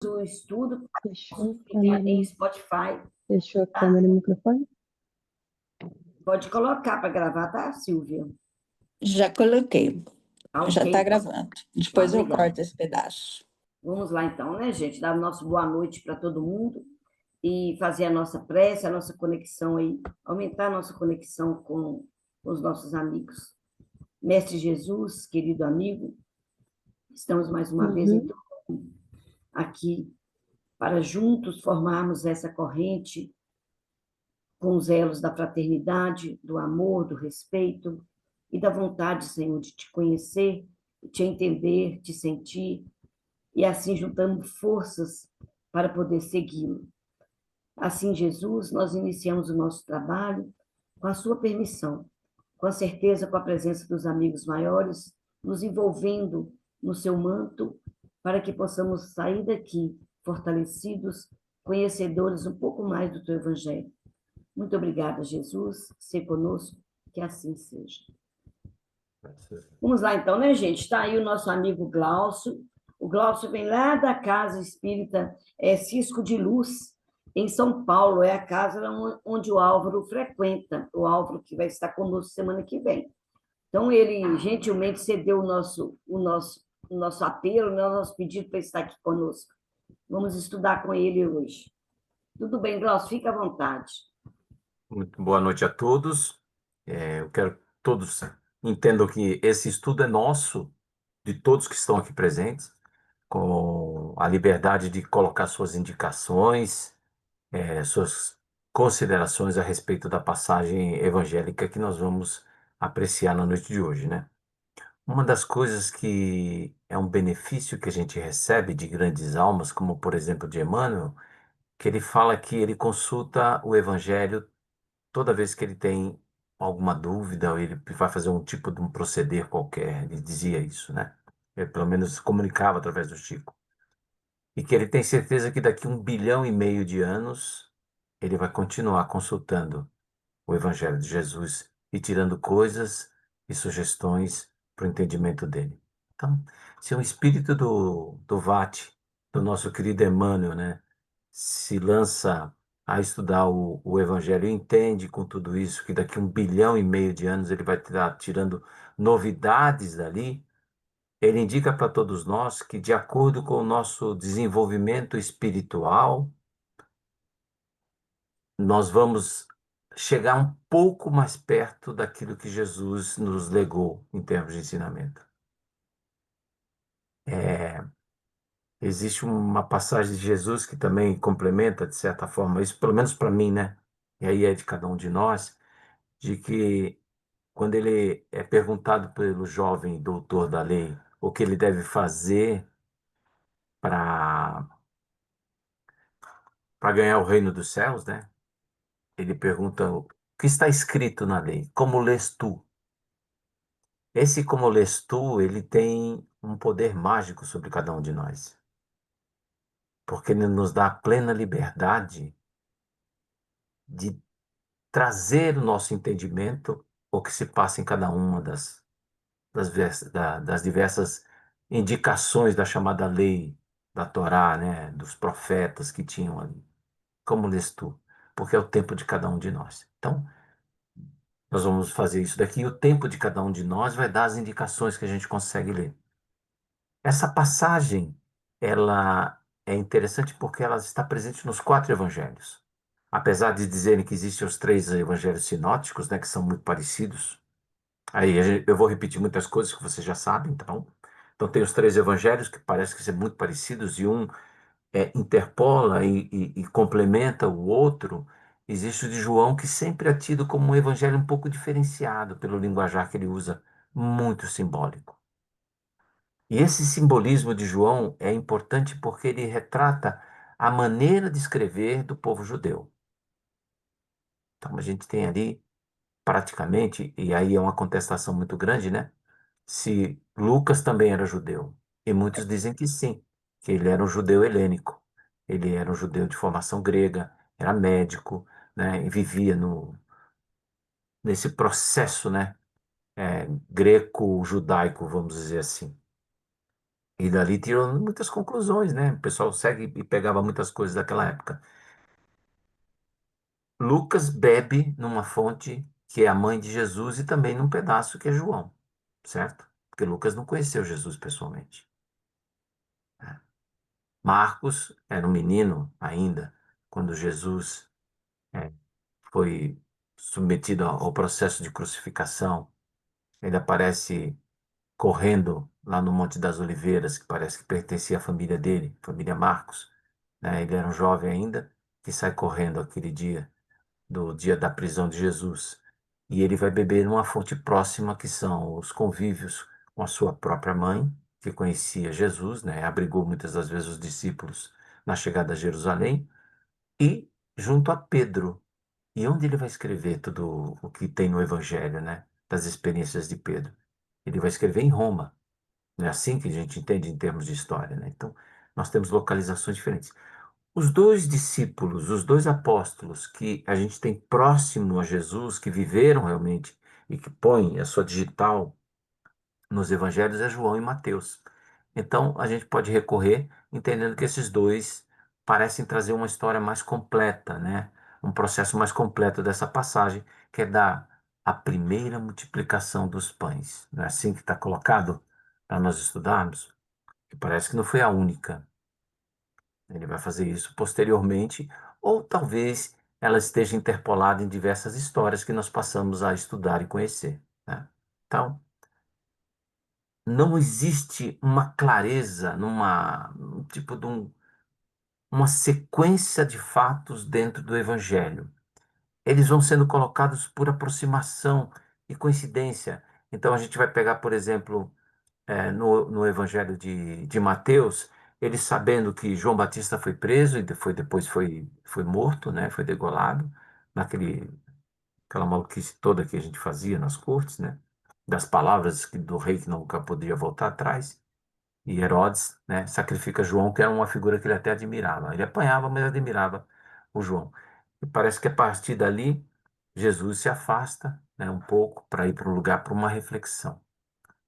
o estudo Fechou a em câmera, Spotify. fechou a câmera e o microfone? Pode colocar para gravar, tá, Silvia? Já coloquei, Tá já ok, está então. gravando. Tá, Depois eu obrigada. corto esse pedaço. Vamos lá, então, né, gente? Dar o nosso boa noite para todo mundo e fazer a nossa prece, a nossa conexão aí, aumentar a nossa conexão com os nossos amigos. Mestre Jesus, querido amigo, estamos mais uma vez, Uhum. então, aqui para juntos formarmos essa corrente com os elos da fraternidade, do amor, do respeito e da vontade, Senhor, de te conhecer, de te entender, te sentir, e assim juntamos forças para poder segui-lo. Assim, Jesus, nós iniciamos o nosso trabalho com a sua permissão, com a certeza, com a presença dos amigos maiores, nos envolvendo no seu manto, para que possamos sair daqui fortalecidos, conhecedores um pouco mais do teu Evangelho. Muito obrigada, Jesus, ser conosco, que assim seja. Vamos lá, então, né, gente? Está aí o nosso amigo Glaucio. O Glaucio vem lá da Casa Espírita Cisco de Luz, em São Paulo. É a casa onde o Álvaro frequenta, o Álvaro que vai estar conosco semana que vem. Então, ele gentilmente cedeu o nosso apelo, né, o nosso pedido para estar aqui conosco. Vamos estudar com ele hoje. Tudo bem, Glaucio? Fica à vontade. Muito boa noite a todos. Eu quero que todos entendam que esse estudo é nosso, de todos que estão aqui presentes, com a liberdade de colocar suas indicações, suas considerações a respeito da passagem evangélica que nós vamos apreciar na noite de hoje, né? Uma das coisas que é um benefício que a gente recebe de grandes almas, como por exemplo de Emmanuel, que ele fala que ele consulta o evangelho toda vez que ele tem alguma dúvida, ou ele vai fazer um tipo de um proceder qualquer, ele dizia isso, né? Ele pelo menos comunicava através do Chico. E que ele tem certeza que daqui 1,5 bilhão de anos ele vai continuar consultando o Evangelho de Jesus e tirando coisas e sugestões para o entendimento dele. Então, se o espírito do Vati, do nosso querido Emmanuel, né, se lança a estudar o Evangelho e entende com tudo isso que daqui 1,5 bilhão de anos ele vai estar tirando novidades dali, ele indica para todos nós que, de acordo com o nosso desenvolvimento espiritual, nós vamos chegar um pouco mais perto daquilo que Jesus nos legou em termos de ensinamento. Existe uma passagem de Jesus que também complementa, de certa forma, isso, pelo menos para mim, né? E aí é de cada um de nós, de que quando ele é perguntado pelo jovem doutor da lei o que ele deve fazer para ganhar o reino dos céus, né? Ele pergunta o que está escrito na lei, como lês tu? Esse como lês tu, ele tem um poder mágico sobre cada um de nós, porque ele nos dá a plena liberdade de trazer o nosso entendimento o que se passa em cada uma das diversas indicações da chamada lei da Torá, né, dos profetas que tinham ali. Como lês tu? Porque é o tempo de cada um de nós. Então, nós vamos fazer isso daqui e o tempo de cada um de nós vai dar as indicações que a gente consegue ler. Essa passagem, ela é interessante porque ela está presente nos 4 evangelhos. Apesar de dizerem que existem os 3 evangelhos sinóticos, né, que são muito parecidos, aí eu vou repetir muitas coisas que vocês já sabem, tá bom? Então tem os 3 evangelhos que parecem que são muito parecidos e um interpola e complementa o outro. Existe o de João que sempre é tido como um evangelho um pouco diferenciado pelo linguajar que ele usa, muito simbólico. E esse simbolismo de João é importante porque ele retrata a maneira de escrever do povo judeu. Então a gente tem ali praticamente, e aí é uma contestação muito grande, né? Se Lucas também era judeu. E muitos dizem que sim, que ele era um judeu helênico. Ele era um judeu de formação grega, era médico, né? E vivia nesse processo, né? Greco-judaico, vamos dizer assim. E dali tirou muitas conclusões, né? O pessoal segue e pegava muitas coisas daquela época. Lucas bebe numa fonte que é a mãe de Jesus e também num pedaço que é João, certo? Porque Lucas não conheceu Jesus pessoalmente. Marcos era um menino ainda quando Jesus é, foi submetido ao processo de crucificação. Ele aparece correndo lá no Monte das Oliveiras, que parece que pertencia à família dele, família Marcos, né? Ele era um jovem ainda que sai correndo aquele dia, do dia da prisão de Jesus. E ele vai beber numa fonte próxima, que são os convívios com a sua própria mãe, que conhecia Jesus, né? Abrigou muitas das vezes os discípulos na chegada a Jerusalém, e junto a Pedro. E onde ele vai escrever tudo o que tem no Evangelho, né? Das experiências de Pedro? Ele vai escrever em Roma. Não é assim que a gente entende em termos de história, né? Então, nós temos localizações diferentes. Os dois discípulos, os dois apóstolos que a gente tem próximo a Jesus, que viveram realmente e que põem a sua digital nos evangelhos, é João e Mateus. Então, a gente pode recorrer entendendo que esses dois parecem trazer uma história mais completa, né? Um processo mais completo dessa passagem, que é da a primeira multiplicação dos pães. Não é assim que está colocado para nós estudarmos? Que parece que não foi a única. Ele vai fazer isso posteriormente, ou talvez ela esteja interpolada em diversas histórias que nós passamos a estudar e conhecer, né? Então, não existe uma clareza um tipo de uma sequência de fatos dentro do Evangelho. Eles vão sendo colocados por aproximação e coincidência. Então, a gente vai pegar, por exemplo, no Evangelho de Mateus, ele sabendo que João Batista foi preso e depois foi morto, né? Foi degolado, aquela maluquice toda que a gente fazia nas cortes, né? Das palavras do rei que nunca podia voltar atrás. E Herodes, né, sacrifica João, que era uma figura que ele até admirava. Ele apanhava, mas admirava o João. E parece que a partir dali, Jesus se afasta, né, um pouco para ir para um lugar para uma reflexão.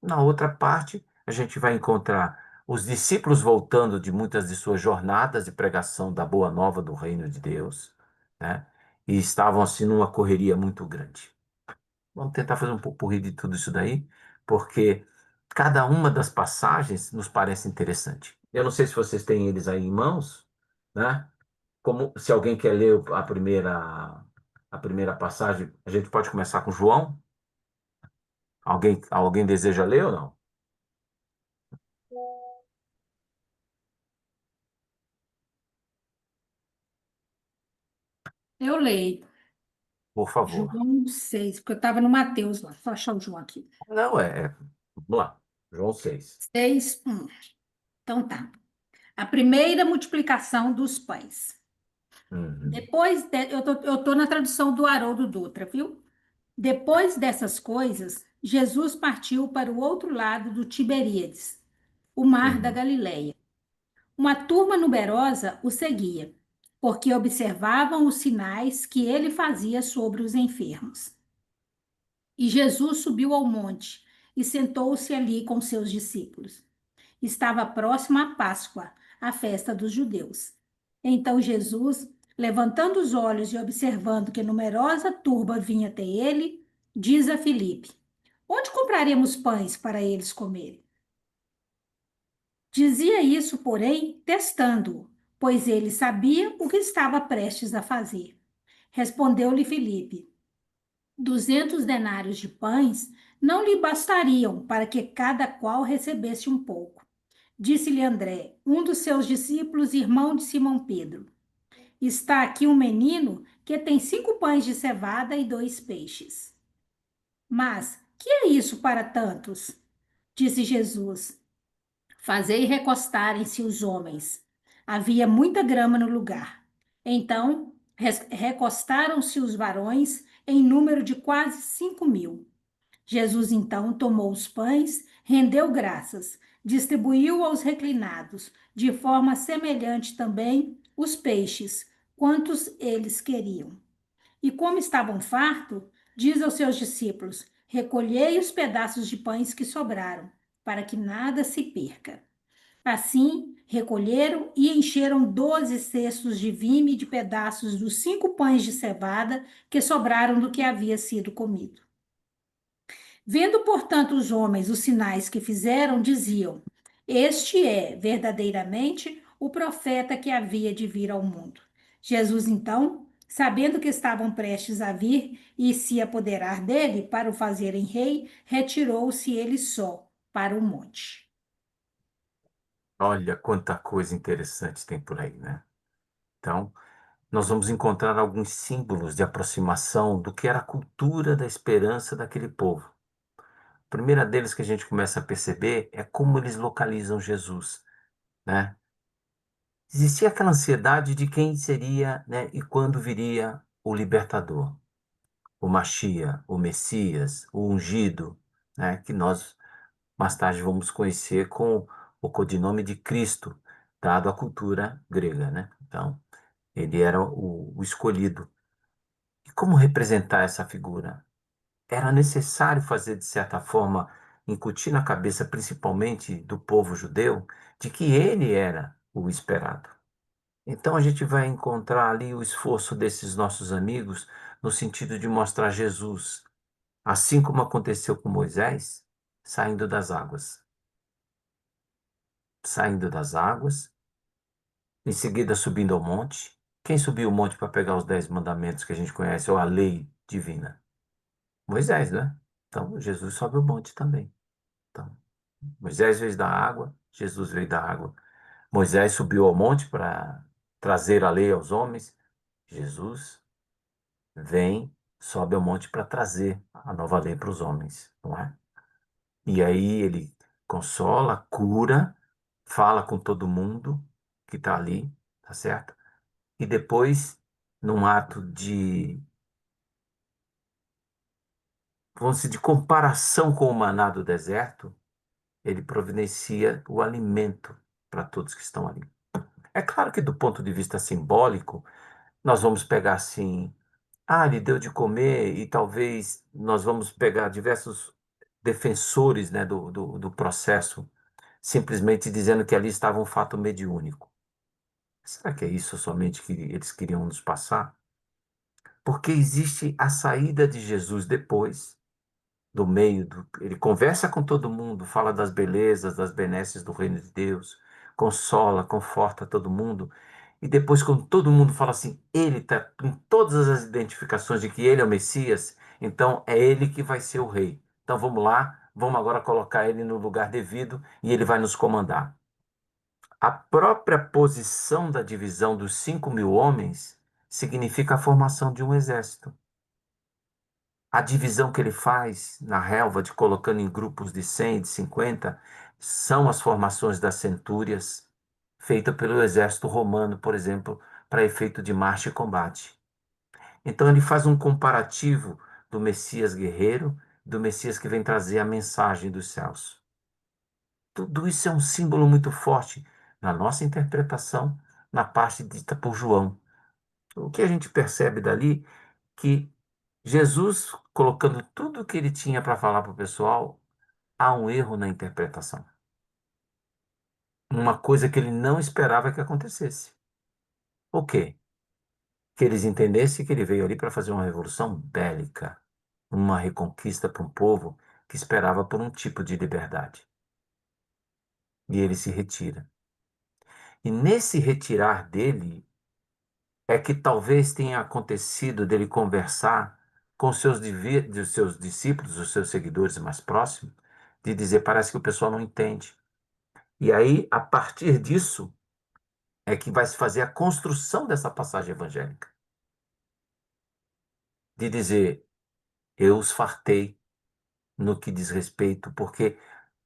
Na outra parte, a gente vai encontrar os discípulos voltando de muitas de suas jornadas de pregação da boa nova do reino de Deus, né? E estavam assim numa correria muito grande. Vamos tentar fazer um popurrí de tudo isso daí, porque cada uma das passagens nos parece interessante. Eu não sei se vocês têm eles aí em mãos, né? Como se alguém quer ler a primeira passagem, a gente pode começar com João. Alguém deseja ler ou não? Eu leio. Por favor. João 6, porque eu estava no Mateus lá. Só achar o João aqui. Não, vamos lá. João 6. 6, 1. Então tá. A primeira multiplicação dos pães. Uhum, Eu tô na tradução do Haroldo Dutra, viu? Depois dessas coisas, Jesus partiu para o outro lado do Tiberíades, o mar da uhum, Galileia. Uma turma numerosa o seguia, porque observavam os sinais que ele fazia sobre os enfermos. E Jesus subiu ao monte e sentou-se ali com seus discípulos. Estava próxima a Páscoa, a festa dos judeus. Então Jesus, levantando os olhos e observando que numerosa turba vinha até ele, diz a Filipe: Onde compraremos pães para eles comerem? Dizia isso, porém, testando-o, pois ele sabia o que estava prestes a fazer. Respondeu-lhe Filipe: 200 denários de pães não lhe bastariam para que cada qual recebesse um pouco. Disse-lhe André, um dos seus discípulos, irmão de Simão Pedro: Está aqui um menino que tem 5 pães de cevada e 2 peixes. Mas que é isso para tantos? Disse Jesus: Fazei recostarem-se os homens. Havia muita grama no lugar. Então recostaram-se os varões em número de quase 5.000. Jesus então tomou os pães, rendeu graças, distribuiu aos reclinados, de forma semelhante também os peixes, quantos eles queriam. E como estavam fartos, diz aos seus discípulos: Recolhei os pedaços de pães que sobraram, para que nada se perca. Assim, recolheram e encheram 12 cestos de vime e de pedaços dos 5 pães de cevada que sobraram do que havia sido comido. Vendo, portanto, os homens os sinais que fizeram, diziam: Este é verdadeiramente o profeta que havia de vir ao mundo. Jesus, então, sabendo que estavam prestes a vir e se apoderar dele para o fazerem rei, retirou-se ele só para o monte. Olha quanta coisa interessante tem por aí, né? Então, nós vamos encontrar alguns símbolos de aproximação do que era a cultura da esperança daquele povo. A primeira deles que a gente começa a perceber é como eles localizam Jesus, né? Existia aquela ansiedade de quem seria, né, e quando viria o libertador, o Machia, o Messias, o ungido, né, que nós mais tarde vamos conhecer com o codinome de Cristo, dado à cultura grega, né? Então, ele era o escolhido. E como representar essa figura? Era necessário fazer, de certa forma, incutir na cabeça, principalmente do povo judeu, de que ele era o esperado. Então a gente vai encontrar ali o esforço desses nossos amigos no sentido de mostrar Jesus, assim como aconteceu com Moisés, saindo das águas. Saindo das águas, em seguida subindo ao monte. Quem subiu o monte para pegar os 10 mandamentos que a gente conhece, ou a lei divina? Moisés, né? Então Jesus sobe o monte também. Então, Moisés veio da água, Jesus veio da água. Moisés subiu ao monte para trazer a lei aos homens. Jesus vem, sobe ao monte para trazer a nova lei para os homens, não é? E aí ele consola, cura, fala com todo mundo que está ali, tá certo? E depois, num ato de, vamos dizer, de comparação com o maná do deserto, ele providencia o alimento para todos que estão ali. É claro que do ponto de vista simbólico, nós vamos pegar assim, ele deu de comer e talvez nós vamos pegar diversos defensores, né, do processo, simplesmente dizendo que ali estava um fato mediúnico. Será que é isso somente que eles queriam nos passar? Porque existe a saída de Jesus depois, do meio do. Ele conversa com todo mundo, fala das belezas, das benesses do reino de Deus, consola, conforta todo mundo. E depois, quando todo mundo fala assim, ele está com todas as identificações de que ele é o Messias, então é ele que vai ser o rei. Então vamos lá, vamos agora colocar ele no lugar devido e ele vai nos comandar. A própria posição da divisão dos 5.000 homens significa a formação de um exército. A divisão que ele faz na relva, de colocando em grupos de 100, de 50, são as formações das centúrias, feita pelo exército romano, por exemplo, para efeito de marcha e combate. Então ele faz um comparativo do Messias guerreiro, do Messias que vem trazer a mensagem dos céus. Tudo isso é um símbolo muito forte na nossa interpretação, na parte dita por João. O que a gente percebe dali que Jesus, colocando tudo o que ele tinha para falar para o pessoal, há um erro na interpretação. Uma coisa que ele não esperava que acontecesse. O quê? Que eles entendessem que ele veio ali para fazer uma revolução bélica, uma reconquista para um povo que esperava por um tipo de liberdade. E ele se retira. E nesse retirar dele, é que talvez tenha acontecido dele conversar com os seus discípulos, os seus seguidores mais próximos, de dizer, parece que o pessoal não entende. E aí, a partir disso, é que vai se fazer a construção dessa passagem evangélica. De dizer, eu os fartei no que diz respeito, porque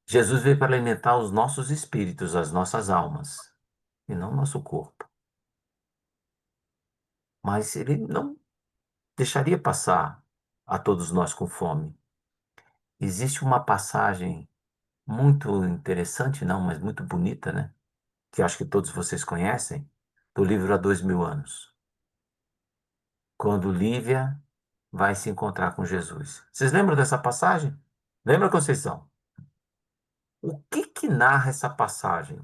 Jesus veio para alimentar os nossos espíritos, as nossas almas, e não o nosso corpo. Mas ele não deixaria passar a todos nós com fome. Existe uma passagem muito interessante, não, mas muito bonita, né? Que acho que todos vocês conhecem, do livro Há 2000 anos. Quando Lívia vai se encontrar com Jesus. Vocês lembram dessa passagem? Lembra, Conceição? O que narra essa passagem?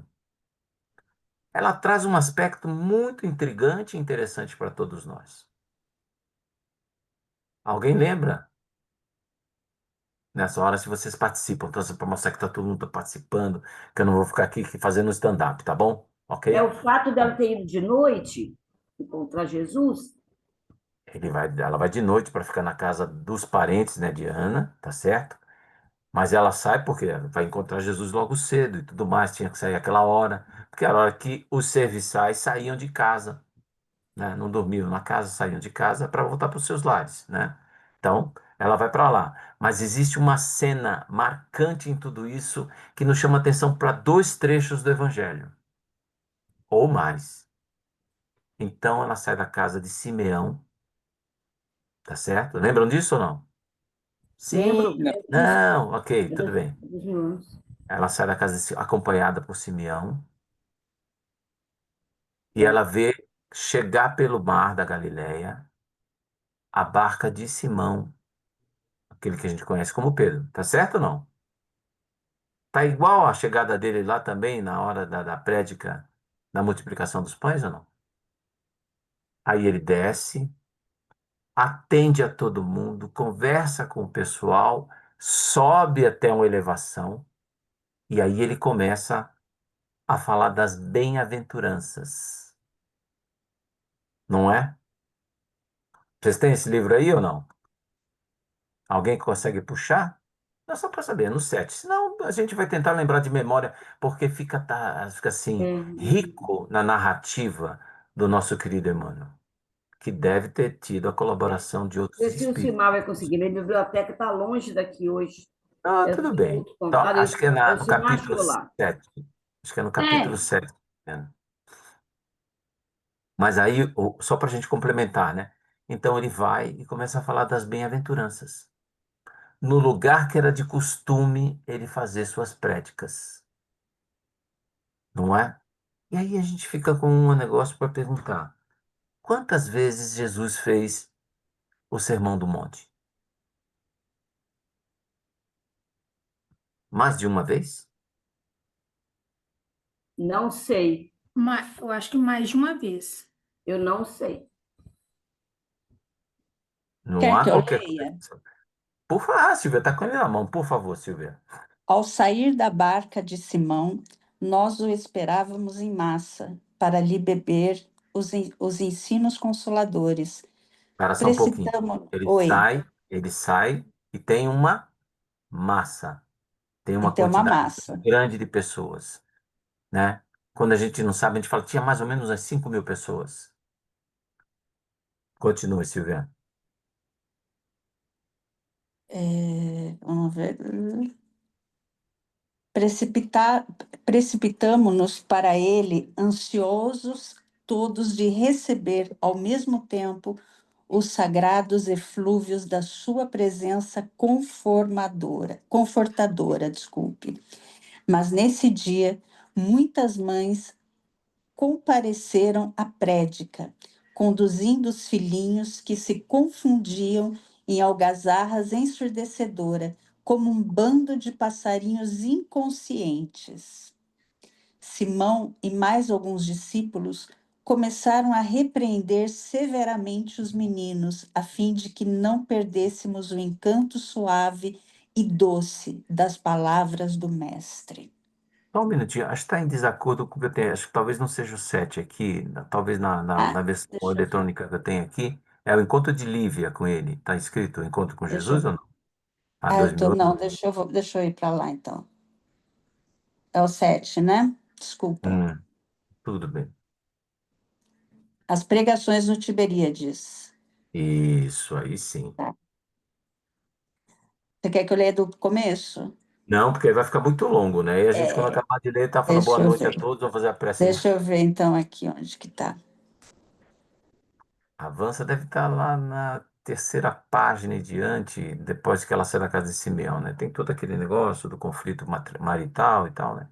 ela traz um aspecto muito intrigante e interessante para todos nós. Alguém lembra? Nessa hora, se vocês participam, então, para mostrar que tá todo mundo participando, que eu não vou ficar aqui fazendo stand-up, tá bom? É Ok? o fato dela ter ido de noite encontrar Jesus? Ela vai de noite para ficar na casa dos parentes, né, de Ana, tá certo? Mas ela sai porque vai encontrar Jesus logo cedo e tudo mais, tinha que sair aquela hora, porque era a hora que os serviçais saíam de casa, né? Não dormiam na casa, saíam de casa para voltar para os seus lares, né? Então, ela vai para lá. Mas existe uma cena marcante em tudo isso que nos chama atenção para dois trechos do Evangelho, ou mais. Então, ela sai da casa de Simeão, tá certo? Lembram disso ou não? Sim, Lembro, é isso, não, ok, é tudo bem. dos mil anos. Ela sai da casa acompanhada por Simeão e ela Certo. vê chegar pelo mar da Galileia a barca de Simão, aquele que a gente conhece como Pedro. Tá certo ou não? Tá igual a chegada dele lá também na hora da prédica da multiplicação dos pães ou não? Aí ele desce, atende a todo mundo, conversa com o pessoal, sobe até uma elevação e aí ele começa a falar das bem-aventuranças, não é? Vocês têm esse livro aí ou não? Alguém consegue puxar? Não, só para saber, no 7. Senão a gente vai tentar lembrar de memória, porque fica assim, É, rico na narrativa do nosso querido Emmanuel, que deve ter tido a colaboração de outros ver se o espíritos. Simar vai conseguir. Minha biblioteca está longe daqui hoje. Ah, Eu tudo tenho bem. outro Então, contato. acho que é O no Simar capítulo achou lá. 7. Acho que é no capítulo É, 7. Né? Mas aí, só para a gente complementar, né? Então ele vai e começa a falar das bem-aventuranças. No lugar que era de costume ele fazer suas prédicas, não é? E aí a gente fica com um negócio para perguntar: quantas vezes Jesus fez o Sermão do Monte? Mais de uma vez? Não sei. eu acho que mais de uma vez. Eu não sei. Não Quer há que eu qualquer leia? coisa. Por favor, Silvia, está com ele na mão, por favor, Silvia. Ao sair da barca de Simão, nós o esperávamos em massa, para lhe beber os ensinos consoladores. Espera só um pouquinho. Precipitamos. Oi, Ele sai e tem uma massa, tem e uma tem uma quantidade massa. grande de pessoas, né? Quando a gente não sabe, a gente fala que tinha mais ou menos umas 5.000 pessoas. Continue, Silvia. Vamos ver. Precipita- Precipitamo-nos para ele, ansiosos todos de receber ao mesmo tempo os sagrados eflúvios da sua presença confortadora, desculpe. Mas nesse dia, muitas mães compareceram à prédica, conduzindo os filhinhos que se confundiam em algazarras ensurdecedora, como um bando de passarinhos inconscientes. Simão e mais alguns discípulos começaram a repreender severamente os meninos, a fim de que não perdêssemos o encanto suave e doce das palavras do Mestre. Só um minutinho, acho que está em desacordo com o que eu tenho. Acho que talvez não seja o 7 aqui, talvez na Ah, versão deixa eu ver. eletrônica que eu tenho aqui. É o encontro de Lívia com ele. Está escrito Encontro com Deixa Jesus eu... ou não? Há Ah, dois eu tô... mil Não, anos. deixa eu ir para lá, então. É o 7, né? Desculpa. Tudo bem. As pregações no Tiberíades. Isso, aí sim. Tá. Você quer que eu leia do começo? Não, porque aí vai ficar muito longo, né? E a gente, quando É, acabar de ler, tá falando boa deixa eu noite a ver. todos, vamos fazer a prece. Deixa eu ver, então, aqui onde que tá. Avança deve estar lá na terceira página e diante, depois que ela sai da casa de Simeão, né? Tem todo aquele negócio do conflito marital e tal, né?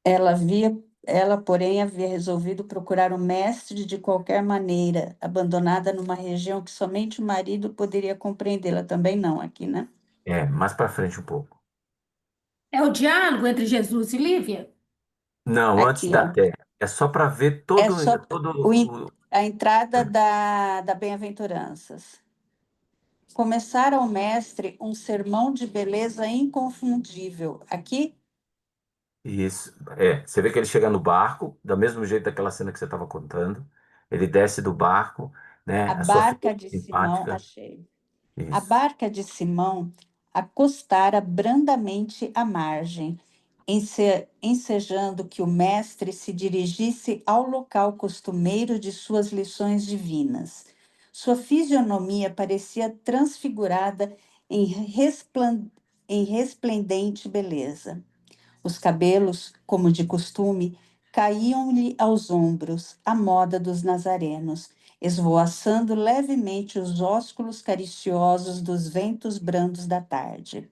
Ela via Ela, porém, havia resolvido procurar o mestre de qualquer maneira, abandonada numa região que somente o marido poderia compreendê-la. Também não, aqui, né? Mais para frente um pouco. É o diálogo entre Jesus e Lívia? Não, antes Aqui, da ó. terra. É só para ver É todo, só o in- todo a entrada da Bem-aventuranças. Começara o mestre um sermão de beleza inconfundível. Aqui, isso. Você vê que ele chega no barco, do mesmo jeito daquela cena que você estava contando. Ele desce do barco, né? a A sua barca figura de Simão, simpática. achei. A Isso. barca de Simão acostara brandamente à margem, ensejando que o mestre se dirigisse ao local costumeiro de suas lições divinas. Sua fisionomia parecia transfigurada em, em resplendente beleza. Os cabelos, como de costume, caíam-lhe aos ombros, à moda dos nazarenos, esvoaçando levemente os ósculos cariciosos dos ventos brandos da tarde.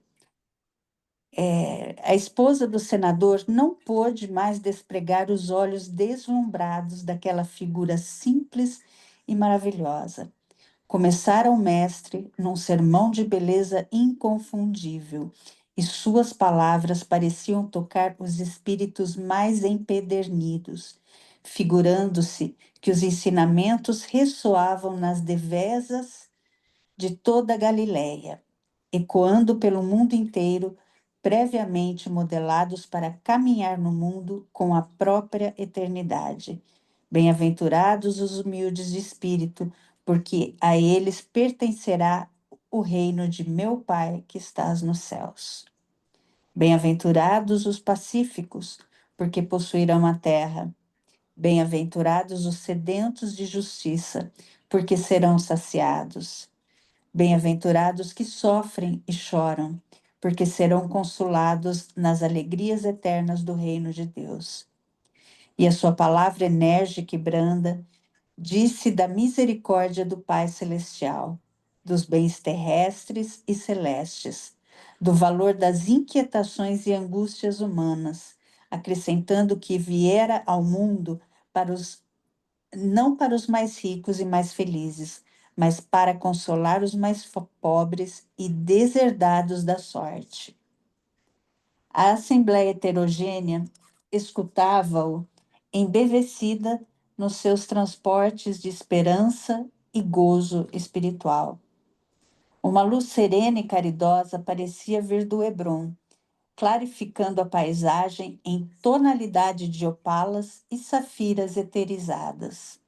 A esposa do senador não pôde mais despregar os olhos deslumbrados daquela figura simples e maravilhosa. Começara o mestre num sermão de beleza inconfundível, e suas palavras pareciam tocar os espíritos mais empedernidos, figurando-se que os ensinamentos ressoavam nas devesas de toda a Galiléia, ecoando pelo mundo inteiro, previamente modelados para caminhar no mundo com a própria eternidade. Bem-aventurados os humildes de espírito, porque a eles pertencerá o reino de meu Pai que estás nos céus. Bem-aventurados os pacíficos, porque possuirão a terra. Bem-aventurados os sedentos de justiça, porque serão saciados. Bem-aventurados que sofrem e choram, porque serão consolados nas alegrias eternas do reino de Deus. E a sua palavra enérgica e branda disse da misericórdia do Pai Celestial, dos bens terrestres e celestes, do valor das inquietações e angústias humanas, acrescentando que viera ao mundo para os não para os mais ricos e mais felizes, mas para consolar os mais pobres e deserdados da sorte. A assembleia heterogênea escutava-o, embevecida nos seus transportes de esperança e gozo espiritual. Uma luz serena e caridosa parecia vir do Hebrom, clarificando a paisagem em tonalidade de opalas e safiras eterizadas.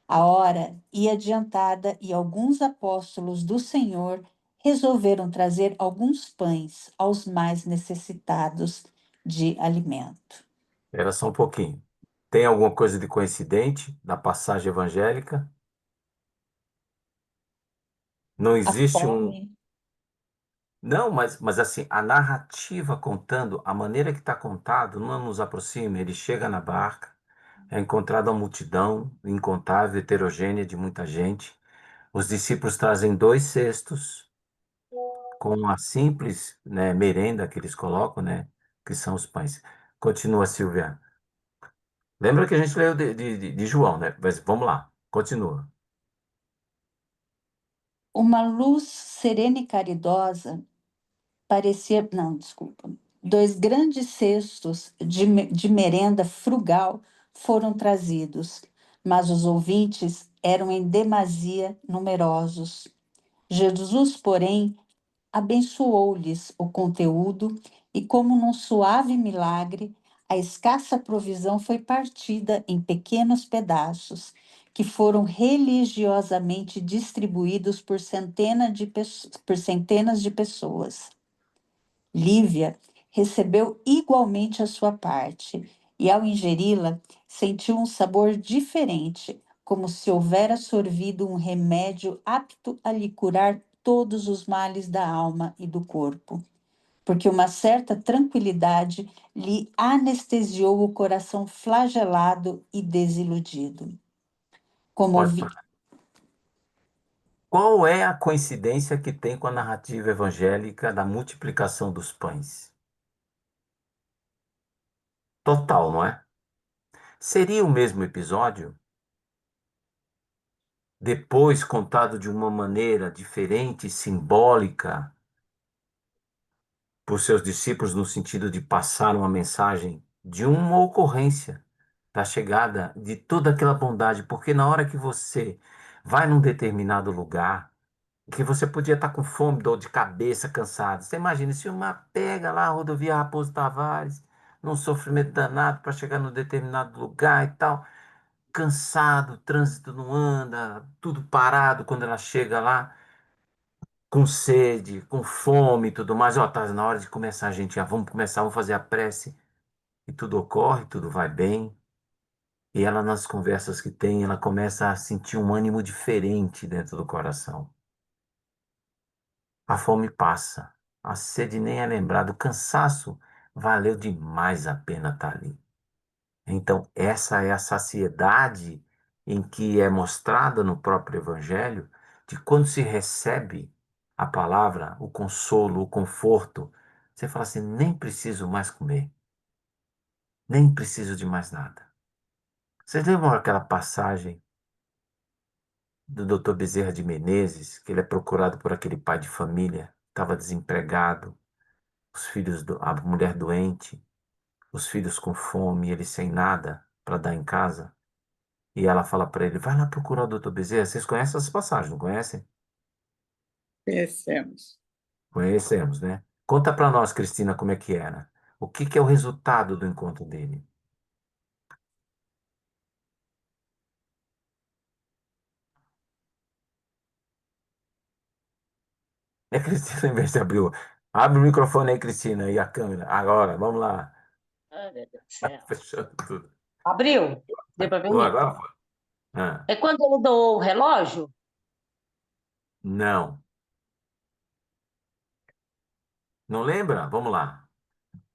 A hora ia adiantada e alguns apóstolos do Senhor resolveram trazer alguns pães aos mais necessitados de alimento. Era só um pouquinho. Tem alguma coisa de coincidente na passagem evangélica? Não A existe um. fome, Não, mas assim, a narrativa contando, a maneira que está contado, não nos aproxima. Ele chega na barca, é encontrada uma multidão incontável, heterogênea de muita gente. Os discípulos trazem 2 cestos com a simples, né, merenda que eles colocam, né, que são os pães. Continua, Silvia. Lembra que a gente leu de João, né? Mas vamos lá, continua. uma luz serena e caridosa parecia. Não, desculpa. Dois grandes cestos de merenda frugal foram trazidos, mas os ouvintes eram em demasia numerosos. Jesus, porém, abençoou-lhes o conteúdo e, como num suave milagre, a escassa provisão foi partida em pequenos pedaços, que foram religiosamente distribuídos por centenas de pessoas. Lívia recebeu igualmente a sua parte e, ao ingeri-la, sentiu um sabor diferente, como se houvera sorvido um remédio apto a lhe curar todos os males da alma e do corpo, porque uma certa tranquilidade lhe anestesiou o coração flagelado e desiludido. Pode Comovi... parar. Qual é a coincidência que tem com a narrativa evangélica da multiplicação dos pães? Total, não é? Seria o mesmo episódio, depois contado de uma maneira diferente, simbólica, por seus discípulos, no sentido de passar uma mensagem de uma ocorrência da chegada de toda aquela bondade, porque na hora que você vai num determinado lugar, que você podia estar com fome, dor de cabeça, cansado. Você imagina se uma pega lá a rodovia Raposo Tavares, num sofrimento danado para chegar num determinado lugar e tal, cansado, o trânsito não anda, tudo parado quando ela chega lá, com sede, com fome e tudo mais. Ó, tá na hora de começar, gente. Já vamos começar, vamos fazer a prece. E tudo ocorre, tudo vai bem. E ela, nas conversas que tem, ela começa a sentir um ânimo diferente dentro do coração. A fome passa, a sede nem é lembrada, o cansaço valeu demais a pena estar ali. Então, essa é a saciedade em que é mostrada no próprio Evangelho, de quando se recebe a palavra, o consolo, o conforto, você fala assim: nem preciso mais comer, nem preciso de mais nada. Vocês lembram aquela passagem do Dr. Bezerra de Menezes, que ele é procurado por aquele pai de família, estava desempregado, os filhos, a mulher doente, os filhos com fome, ele sem nada para dar em casa. E ela fala para ele: vai lá procurar o doutor Bezerra. Vocês conhecem essas passagens, não conhecem? Conhecemos. Conhecemos, né? Conta para nós, Cristina, como é que era. O que que é o resultado do encontro dele? É, Cristina, em vez de abrir abre o microfone aí, Cristina, e a câmera. Agora, vamos lá. Ai, meu Deus do céu. Fechando tudo. Abriu? Deu para ver? Agora foi. Ah, É quando ele doou o relógio? não. Não lembra? Vamos lá.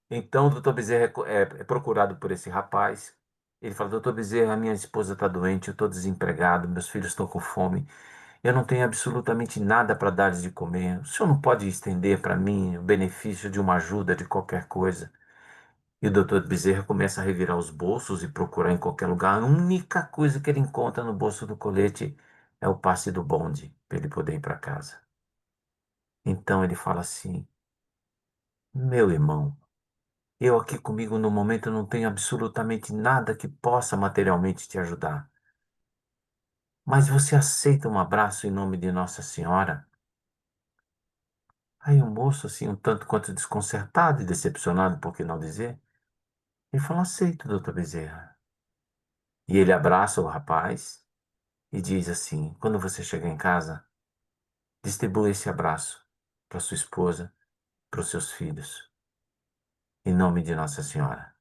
Então, o doutor Bezerra é procurado por esse rapaz. Ele fala: doutor Bezerra, minha esposa está doente, eu estou desempregado, meus filhos estão com fome, eu não tenho absolutamente nada para dar-lhes de comer. O senhor não pode estender para mim o benefício de uma ajuda, de qualquer coisa? E o doutor Bezerra começa a revirar os bolsos e procurar em qualquer lugar. A única coisa que ele encontra no bolso do colete é o passe do bonde, para ele poder ir para casa. Então ele fala assim: meu irmão, eu aqui comigo no momento não tenho absolutamente nada que possa materialmente te ajudar. Mas você aceita um abraço em nome de Nossa Senhora? Aí o moço, assim, um tanto quanto desconcertado e decepcionado, por que não dizer, ele falou: aceito, doutor Bezerra. E ele abraça o rapaz e diz assim: quando você chegar em casa, distribua esse abraço para sua esposa, para os seus filhos, em nome de Nossa Senhora.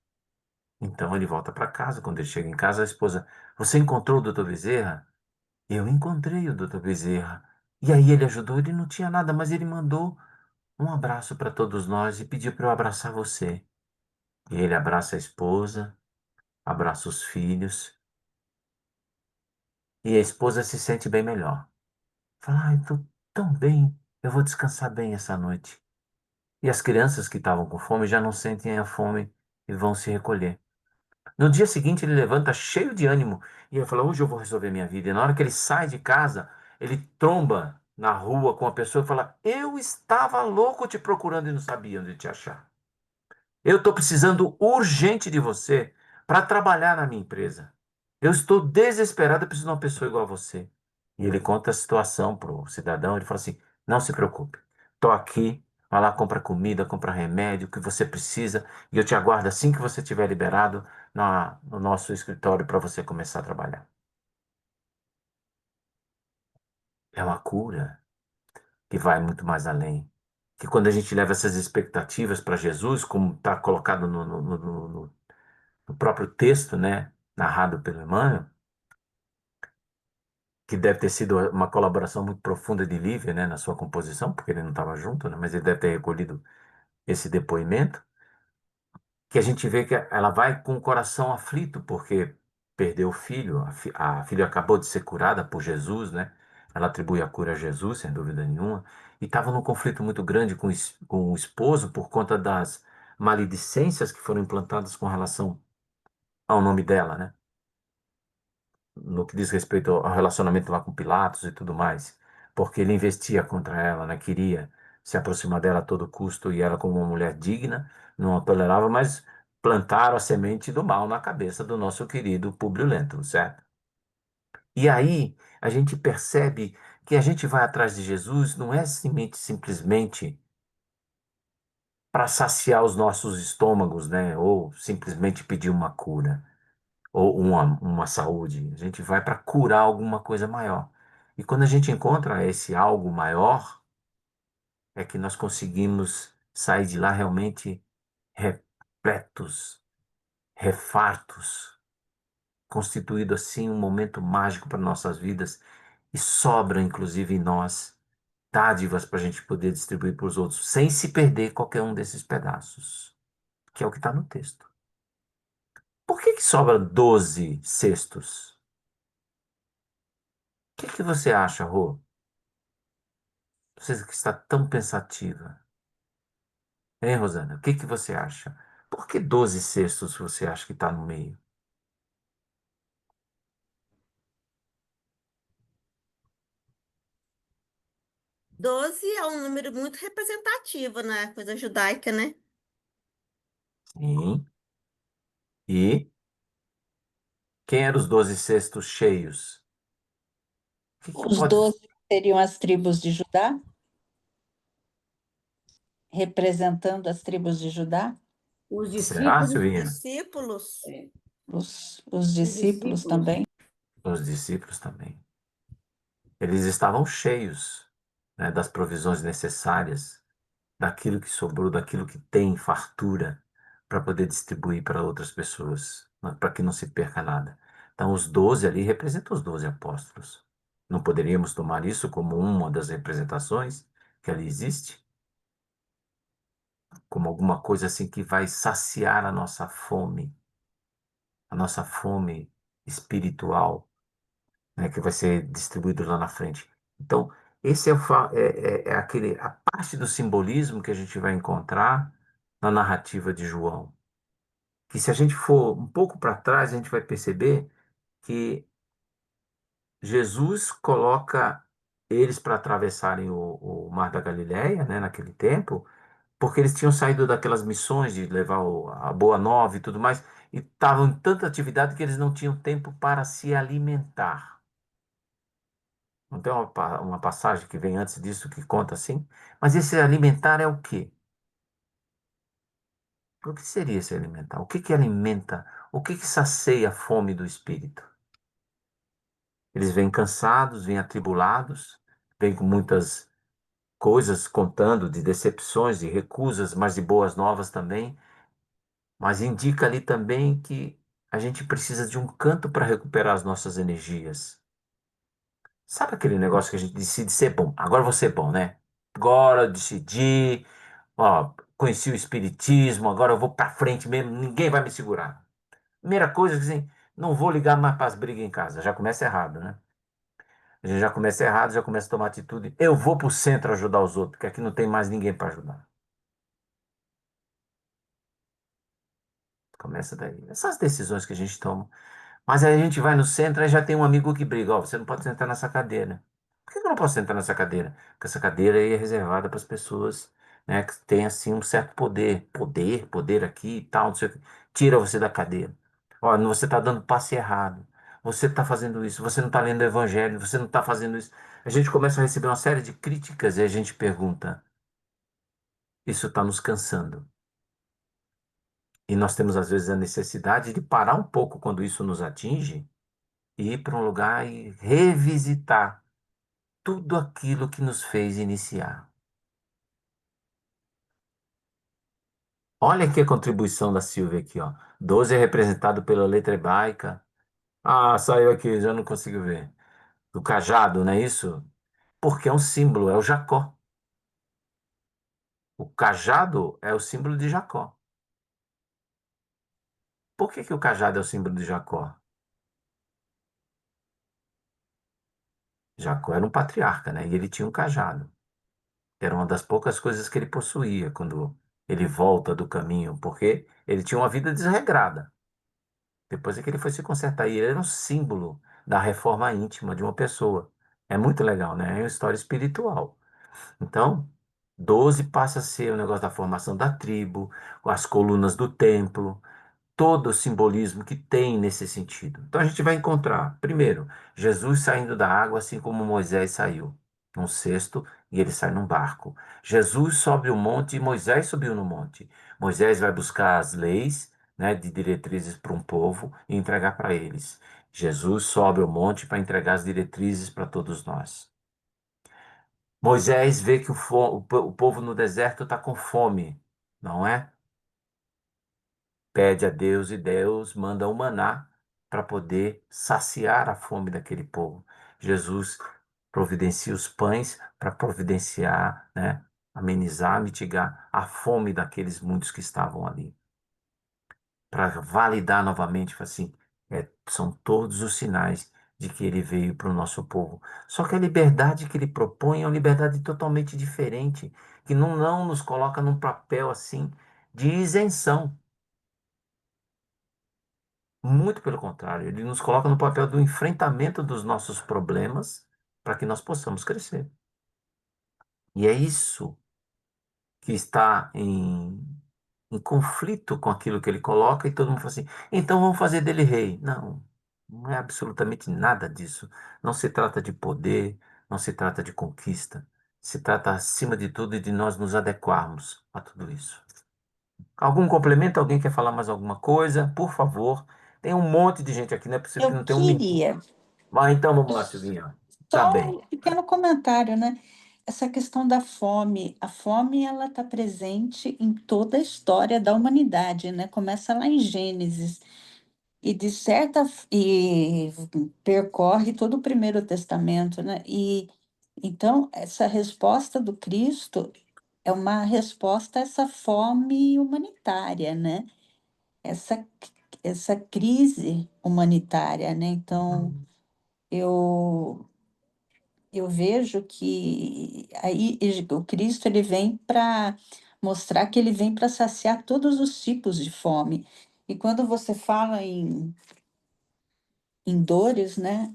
Então ele volta para casa. Quando ele chega em casa, a esposa: você encontrou o doutor Bezerra? Eu encontrei o doutor Bezerra. E aí ele ajudou, ele não tinha nada, mas ele mandou um abraço para todos nós e pediu para eu abraçar você. E ele abraça a esposa, abraça os filhos, e a esposa se sente bem melhor. Fala: ai, estou tão bem, eu vou descansar bem essa noite. E as crianças que estavam com fome já não sentem a fome e vão se recolher. No dia seguinte, ele levanta cheio de ânimo e ele fala: hoje eu vou resolver minha vida. E na hora que ele sai de casa, ele tromba na rua com a pessoa e fala: eu estava louco te procurando e não sabia onde te achar. Eu estou precisando urgente de você para trabalhar na minha empresa. Eu estou desesperado, eu preciso de uma pessoa igual a você. E ele conta a situação para o cidadão. Ele fala assim: não se preocupe, estou aqui. Vai lá, compra comida, compra remédio, o que você precisa. E eu te aguardo assim que você estiver liberado no nosso escritório para você começar a trabalhar. É uma cura que vai muito mais além. Que quando a gente leva essas expectativas para Jesus, como está colocado no próprio texto, né, narrado pelo Emmanuel, que deve ter sido uma colaboração muito profunda de Lívia, né, na sua composição, porque ele não estava junto, né, mas ele deve ter recolhido esse depoimento, que a gente vê que ela vai com o coração aflito, porque perdeu o filho, a filha acabou de ser curada por Jesus, né, ela atribui a cura a Jesus, sem dúvida nenhuma, e estava num conflito muito grande com o esposo por conta das maledicências que foram implantadas com relação ao nome dela, né? No que diz respeito ao relacionamento lá com Pilatos e tudo mais, porque ele investia contra ela, né? Queria se aproximar dela a todo custo e ela, como uma mulher digna, não a tolerava, mas plantaram a semente do mal na cabeça do nosso querido Públio Lentulus, certo? E aí a gente percebe que a gente vai atrás de Jesus não é simplesmente para saciar os nossos estômagos, né? Ou simplesmente pedir uma cura ou uma saúde. A gente vai para curar alguma coisa maior. E quando a gente encontra esse algo maior, é que nós conseguimos sair de lá realmente repletos, refartos, constituído assim um momento mágico para nossas vidas e sobra inclusive em nós dádivas para a gente poder distribuir para os outros, sem se perder qualquer um desses pedaços, que é o que está no texto. Por que que sobra 12 cestos? O que que você acha, Rô? Você que está tão pensativa. Hein, Rosana? O que que você acha? Por que 12 cestos você acha que está no meio? 12 é um número muito representativo na coisa judaica, né? Sim. E quem eram os 12 cestos cheios? O que que Os pode... 12 seriam as tribos de Judá, representando as tribos de Judá, Os Será, discípulos, Silvinha? Discípulos. é, os os discípulos discípulos, também. Os discípulos também. Eles estavam cheios, né, das provisões necessárias, daquilo que sobrou, daquilo que tem em fartura, para poder distribuir para outras pessoas, para que não se perca nada. Então, os 12 ali representam os 12 apóstolos. Não poderíamos tomar isso como uma das representações que ali existe? Como alguma coisa assim que vai saciar a nossa fome espiritual, né, que vai ser distribuído lá na frente. Então, esse é aquele, a parte do simbolismo que a gente vai encontrar na narrativa de João. Que se a gente for um pouco para trás, a gente vai perceber que Jesus coloca eles para atravessarem o Mar da Galileia, né, naquele tempo, porque eles tinham saído daquelas missões de levar a Boa Nova e tudo mais, e estavam em tanta atividade que eles não tinham tempo para se alimentar. Não tem uma passagem que vem antes disso que conta assim? Mas esse alimentar é o quê? O que seria esse alimentar? O que que alimenta? O que que sacia a fome do espírito? Eles vêm cansados, vêm atribulados, vêm com muitas coisas contando de decepções, de recusas, mas de boas novas também. Mas indica ali também que a gente precisa de um canto para recuperar as nossas energias. Sabe aquele negócio que a gente decide ser bom? Agora eu vou ser bom, né? Agora eu decidi, ó, conheci o espiritismo, agora eu vou para frente mesmo, ninguém vai me segurar. Primeira coisa, assim, não vou ligar mais para as brigas em casa. Já começa errado, né? A gente já começa errado, já começa a tomar atitude. Eu vou para o centro ajudar os outros, porque aqui não tem mais ninguém para ajudar. Começa daí. Essas decisões que a gente toma. Mas aí a gente vai no centro e já tem um amigo que briga. Ó, você não pode sentar nessa cadeira. Por que eu não posso sentar nessa cadeira? Porque essa cadeira aí é reservada para as pessoas, né, que têm assim um certo poder. Poder aqui e tal, não sei o que. Tira você da cadeira. Ó, você está dando passe errado. Você está fazendo isso. Você não está lendo o evangelho. Você não está fazendo isso. A gente começa a receber uma série de críticas e a gente pergunta: isso está nos cansando? E nós temos, às vezes, a necessidade de parar um pouco quando isso nos atinge e ir para um lugar e revisitar tudo aquilo que nos fez iniciar. Olha aqui a contribuição da Silvia aqui, ó. 12 é representado pela letra hebraica. Ah, saiu aqui, já não consigo ver. Do cajado, não é isso? Porque é um símbolo, é o Jacó. O cajado é o símbolo de Jacó. Por que que o cajado é o símbolo de Jacó? Jacó era um patriarca, né? E ele tinha um cajado. Era uma das poucas coisas que ele possuía quando ele volta do caminho, porque ele tinha uma vida desregrada. Depois é que ele foi se consertar. E ele era um símbolo da reforma íntima de uma pessoa. É muito legal, né? É uma história espiritual. Então, 12 passa a ser o negócio da formação da tribo, as colunas do templo, todo o simbolismo que tem nesse sentido. Então a gente vai encontrar, primeiro, Jesus saindo da água, assim como Moisés saiu, num cesto, e ele sai num barco. Jesus sobe o monte e Moisés subiu no monte. Moisés vai buscar as leis, né, de diretrizes para um povo e entregar para eles. Jesus sobe o monte para entregar as diretrizes para todos nós. Moisés vê que o povo no deserto está com fome, não é? Pede a Deus e Deus manda o maná para poder saciar a fome daquele povo. Jesus providencia os pães para providenciar, né, amenizar, mitigar a fome daqueles muitos que estavam ali. Para validar novamente, assim, são todos os sinais de que ele veio para o nosso povo. Só que a liberdade que ele propõe é uma liberdade totalmente diferente, que não nos coloca num papel assim de isenção. Muito pelo contrário, ele nos coloca no papel do enfrentamento dos nossos problemas para que nós possamos crescer. E é isso que está em conflito com aquilo que ele coloca, e todo mundo fala assim: então vamos fazer dele rei. Não, não é absolutamente nada disso. Não se trata de poder, não se trata de conquista. Se trata, acima de tudo, de nós nos adequarmos a tudo isso. Algum complemento? Alguém quer falar mais alguma coisa? Por favor. Tem um monte de gente aqui, não é possível que Eu não tenha um minuto. queria Mas então vamos lá, Silvinha. Tá só bem. um pequeno comentário, né? Essa questão da fome, a fome ela está presente em toda a história da humanidade, né? Começa lá em Gênesis e e percorre todo o Primeiro Testamento, né? E então essa resposta do Cristo é uma resposta a essa fome humanitária, né? Essa essa crise humanitária, né? Então eu eu vejo que aí o Cristo ele vem para mostrar que ele vem para saciar todos os tipos de fome. E quando você fala em dores, né,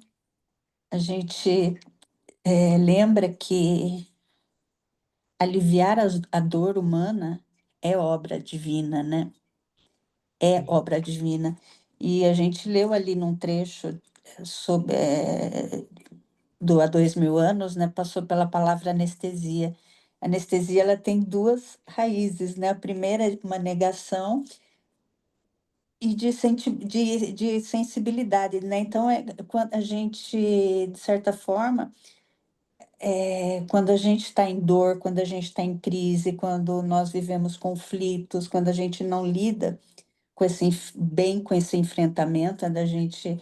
a gente lembra que aliviar a dor humana é obra divina, né? É obra divina. E a gente leu ali num trecho sobre, do há 2000 anos, né, passou pela palavra anestesia. A anestesia ela tem duas raízes, né? A primeira é uma negação e de sensibilidade, né? Então, quando a gente, de certa forma, quando a gente está em dor, quando a gente está em crise, quando nós vivemos conflitos, quando a gente não lida com bem com esse enfrentamento, quando a gente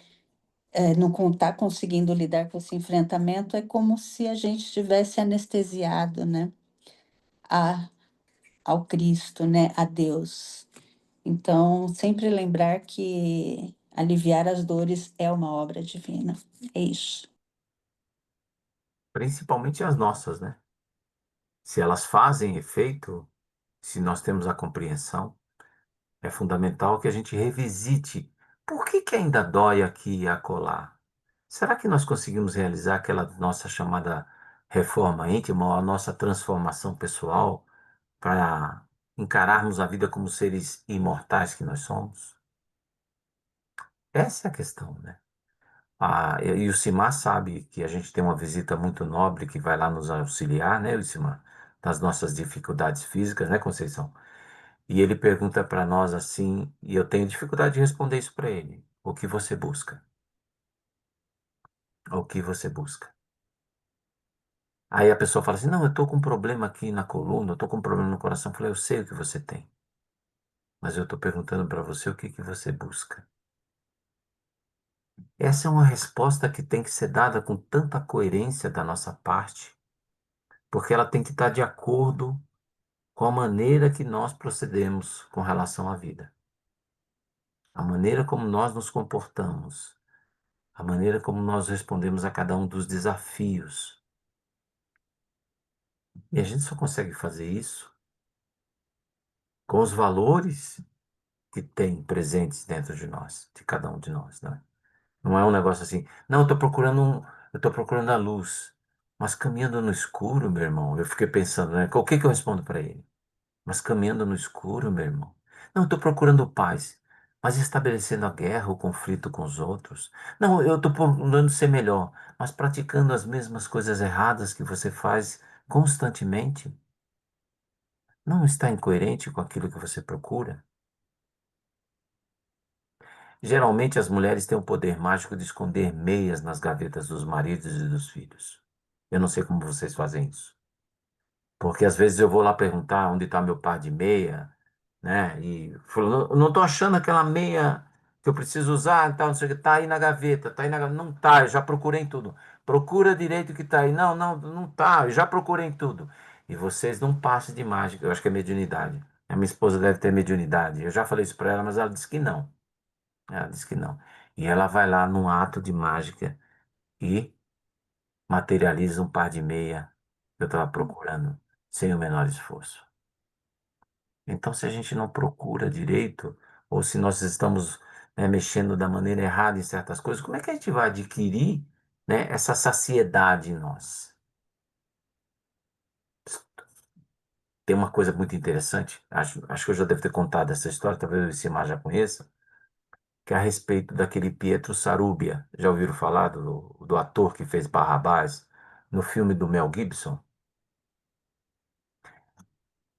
não está conseguindo lidar com esse enfrentamento, é como se a gente estivesse anestesiado, né? A, ao Cristo, né? A Deus. Então, sempre lembrar que aliviar as dores é uma obra divina. É isso. Principalmente as nossas, né? Se elas fazem efeito, se nós temos a compreensão, é fundamental que a gente revisite. Por que que ainda dói aqui e acolá? Será que nós conseguimos realizar aquela nossa chamada reforma íntima, ou a nossa transformação pessoal, para encararmos a vida como seres imortais que nós somos? Essa é a questão, né? E o Simar sabe que a gente tem uma visita muito nobre que vai lá nos auxiliar, né, Simar? Das nossas dificuldades físicas, né, Conceição? E ele pergunta para nós assim, e eu tenho dificuldade de responder isso para ele: o que você busca? O que você busca? Aí a pessoa fala assim: não, eu estou com um problema aqui na coluna, eu estou com um problema no coração. Eu falei: eu sei o que você tem, mas eu estou perguntando para você o que que você busca. Essa é uma resposta que tem que ser dada com tanta coerência da nossa parte, porque ela tem que estar de acordo com a maneira que nós procedemos com relação à vida, a maneira como nós nos comportamos, a maneira como nós respondemos a cada um dos desafios. E a gente só consegue fazer isso com os valores que tem presentes dentro de nós, de cada um de nós, né? Não é um negócio assim, não, eu tô procurando a luz, mas caminhando no escuro, meu irmão. Eu fiquei pensando, né? O que que eu respondo para ele? Mas caminhando no escuro, meu irmão. Não, estou procurando paz, mas estabelecendo a guerra, o conflito com os outros. Não, eu estou procurando ser melhor, mas praticando as mesmas coisas erradas que você faz constantemente. Não está incoerente com aquilo que você procura? Geralmente as mulheres têm o poder mágico de esconder meias nas gavetas dos maridos e dos filhos. Eu não sei como vocês fazem isso. Porque às vezes eu vou lá perguntar onde está meu par de meia, né? E falou, não estou achando aquela meia que eu preciso usar, tal, não sei o que, tá aí na gaveta, tá aí na gaveta. Não tá, eu já procurei em tudo. Procura direito o que tá aí. Não, não, não tá, eu já procurei em tudo. E vocês não passam de mágica, eu acho que é mediunidade. A minha esposa deve ter mediunidade. Eu já falei isso para ela, mas ela disse que não. Ela disse que não. E ela vai lá num ato de mágica e materializa um par de meia que eu estava procurando, sem o menor esforço. Então, se a gente não procura direito, ou se nós estamos, né, mexendo da maneira errada em certas coisas, como é que a gente vai adquirir, né, essa saciedade em nós? Tem uma coisa muito interessante, acho que eu já devo ter contado essa história, talvez o Simar já conheça, que é a respeito daquele Pietro Sarubia. Já ouviram falar do ator que fez Barrabás no filme do Mel Gibson?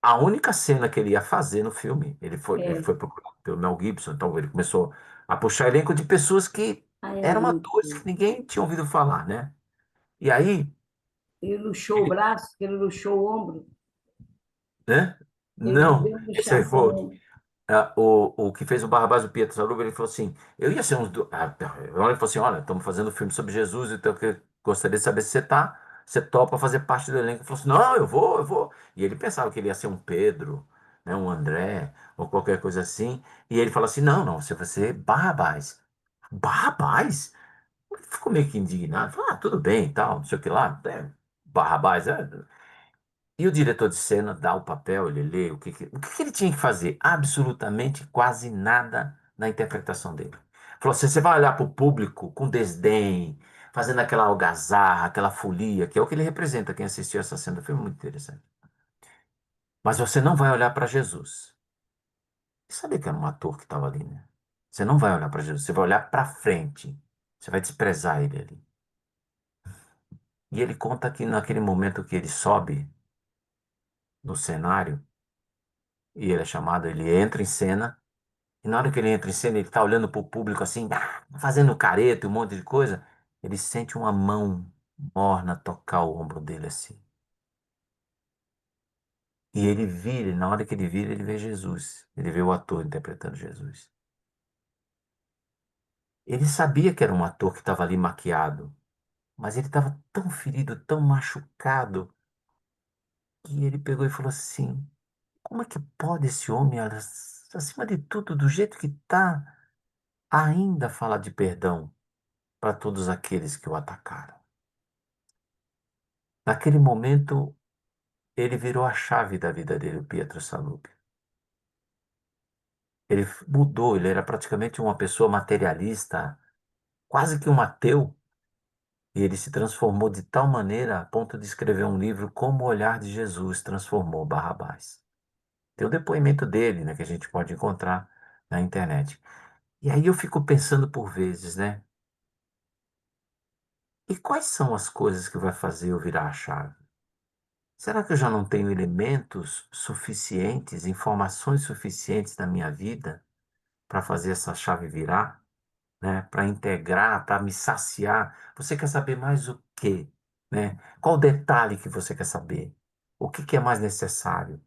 A única cena que ele ia fazer no filme, ele É, foi procurado pelo Mel Gibson, então ele começou a puxar elenco de pessoas que é eram atores isso. que ninguém tinha ouvido falar, né? E aí, Ele luxou o ele, braço, ele luxou o ombro, né? ele Não, deu uma esse aí luxação foi no ombro. o que fez o Barrabás, o Pietro Zaruba, ele falou assim, eu ia ser uns... ele falou assim, olha, estamos fazendo um filme sobre Jesus, então eu gostaria de saber se você topa fazer parte do elenco. Ele falou assim, não, eu vou. E ele pensava que ele ia ser um Pedro, né, um André, ou qualquer coisa assim. E ele falou assim, não, não, você vai ser Barrabás. Barrabás? Ele ficou meio que indignado. Falou, tudo bem e tal, não sei o que lá. Barrabás, e o diretor de cena dá o papel, ele lê o que que ele tinha que fazer? Absolutamente quase nada na interpretação dele. Falou assim, você vai olhar para o público com desdém, fazendo aquela algazarra, aquela folia, que é o que ele representa. Quem assistiu essa cena foi muito interessante. Mas você não vai olhar para Jesus. E sabia que era um ator que estava ali, né? Você não vai olhar para Jesus, você vai olhar para frente. Você vai desprezar ele ali. E ele conta que naquele momento que ele sobe no cenário, e ele é chamado, ele entra em cena. E na hora que ele entra em cena, ele tá olhando pro público assim, fazendo careta, e um monte de coisa. Ele sente uma mão morna tocar o ombro dele assim. E ele vira, e na hora que ele vira, ele vê Jesus. Ele vê o ator interpretando Jesus. Ele sabia que era um ator que estava ali maquiado, mas ele estava tão ferido, tão machucado, que ele pegou e falou assim: como é que pode esse homem, acima de tudo, do jeito que está, ainda falar de perdão para todos aqueles que o atacaram? Naquele momento, ele virou a chave da vida dele, o Pietro Salupio. Ele mudou, ele era praticamente uma pessoa materialista, quase que um ateu, e ele se transformou de tal maneira a ponto de escrever um livro Como o Olhar de Jesus Transformou Barrabás. Tem o depoimento dele, né, que a gente pode encontrar na internet. E aí eu fico pensando por vezes, né? E quais são as coisas que vai fazer eu virar a chave? Será que eu já não tenho elementos suficientes, informações suficientes na minha vida para fazer essa chave virar, né? Para integrar, para me saciar? Você quer saber mais o quê, né? Qual o detalhe que você quer saber? O que que é mais necessário?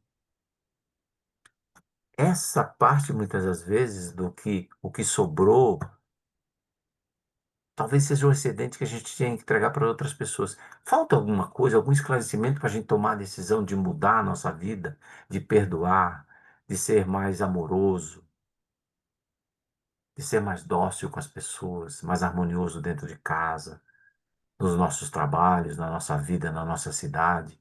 Essa parte, muitas das vezes, do que o que sobrou, talvez seja um excedente que a gente tenha que entregar para outras pessoas. Falta alguma coisa, algum esclarecimento para a gente tomar a decisão de mudar a nossa vida, de perdoar, de ser mais amoroso, de ser mais dócil com as pessoas, mais harmonioso dentro de casa, nos nossos trabalhos, na nossa vida, na nossa cidade.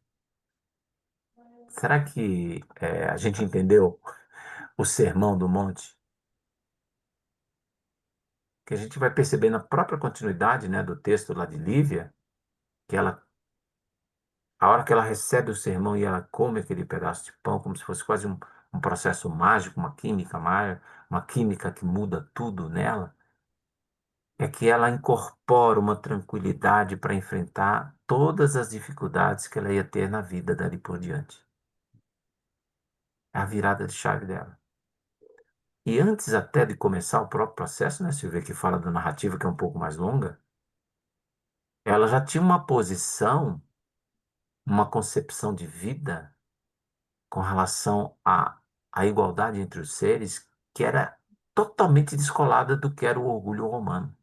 Será que a gente entendeu o Sermão do Monte? que a gente vai perceber na própria continuidade, né, do texto lá de Lívia, que ela, a hora que ela recebe o sermão e ela come aquele pedaço de pão, como se fosse quase um processo mágico, uma química que muda tudo nela, é que ela incorpora uma tranquilidade para enfrentar todas as dificuldades que ela ia ter na vida dali por diante. É a virada de chave dela. E antes até de começar o próprio processo, né, Silvia, que fala da narrativa que é um pouco mais longa, ela já tinha uma posição, uma concepção de vida com relação à igualdade entre os seres que era totalmente descolada do que era o orgulho romano.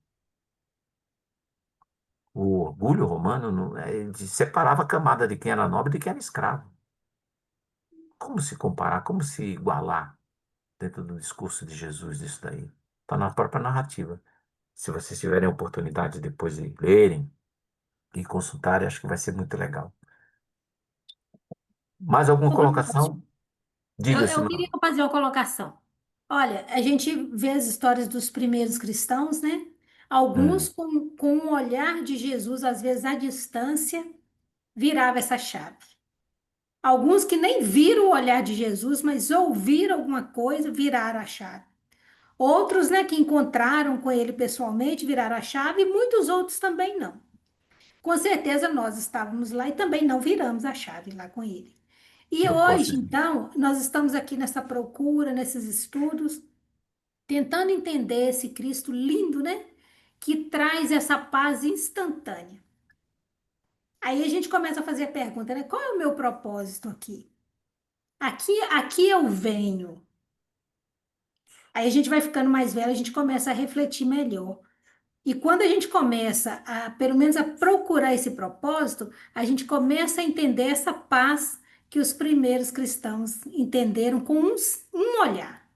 O orgulho romano ele separava a camada de quem era nobre de quem era escravo. Como se comparar, como se igualar dentro do discurso de Jesus disso daí? Está na própria narrativa. Se vocês tiverem a oportunidade depois de lerem e consultarem, acho que vai ser muito legal. Mais alguma Ô, Relógio, colocação? Eu, Diga-se, eu queria mano. fazer uma colocação. Olha, a gente vê as histórias dos primeiros cristãos, né? Alguns Hum, com o olhar de Jesus, às vezes à distância, virava essa chave. Alguns que nem viram o olhar de Jesus, mas ouviram alguma coisa, viraram a chave. Outros, né, que encontraram com ele pessoalmente, viraram a chave, e muitos outros também não. Com certeza nós estávamos lá e também não viramos a chave lá com ele. E eu posso hoje, dizer. então, nós estamos aqui nessa procura, nesses estudos, tentando entender esse Cristo lindo, né? Que traz essa paz instantânea. Aí a gente começa a fazer a pergunta, né? Qual é o meu propósito aqui? Aqui eu venho. Aí a gente vai ficando mais velho, a gente começa a refletir melhor. E quando a gente começa a, pelo menos, a procurar esse propósito, a gente começa a entender essa paz que os primeiros cristãos entenderam com um olhar.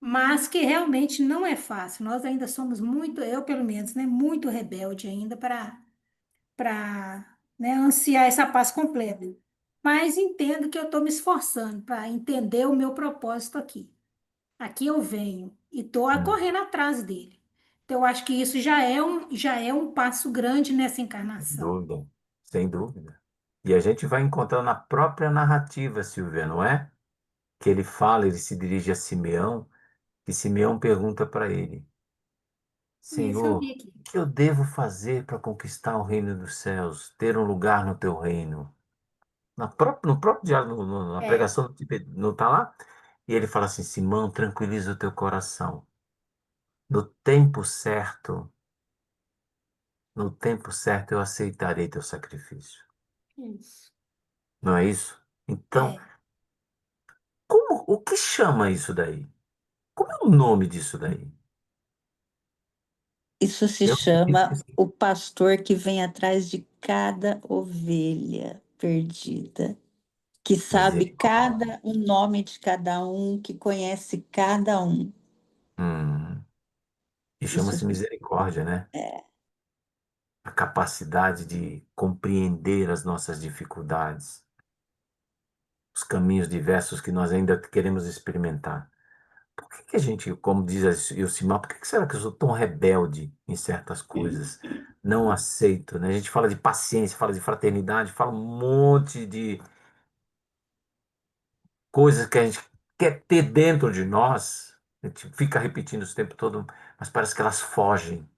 Mas que realmente não é fácil. Nós ainda somos muito, eu pelo menos, né, muito rebelde ainda para, né, ansiar essa paz completa. Mas entendo que eu estou me esforçando para entender o meu propósito aqui. Aqui eu venho e estou Hum, correndo atrás dele. Então, eu acho que isso já é um passo grande nessa sem encarnação. dúvida, sem dúvida. E a gente vai encontrar na própria narrativa, Silvia, não é? Que ele fala, ele se dirige a Simeão, e Simeão pergunta para ele: Isso eu Senhor, vi aqui. o que eu devo fazer para conquistar o reino dos céus, ter um lugar no teu reino? No próprio diálogo, na É, pregação, não está lá? E ele fala assim: Simão, tranquiliza o teu coração. No tempo certo, no tempo certo eu aceitarei teu sacrifício. isso. Não é isso? Então, É. o que chama isso daí? Como é o nome disso daí? Isso se Eu acredito que chama o pastor que vem atrás de cada ovelha perdida, que sabe misericórdia. cada o nome de cada um, que conhece cada um. Hum, e Isso chama-se misericórdia, né? A capacidade de compreender as nossas dificuldades, os caminhos diversos que nós ainda queremos experimentar. Por que que a gente, como diz a Yosimar, por que que será que eu sou tão rebelde em certas coisas? Não aceito, né? A gente fala de paciência, fala de fraternidade, fala um monte de coisas que a gente quer ter dentro de nós, a gente fica repetindo isso o tempo todo, mas parece que elas fogem,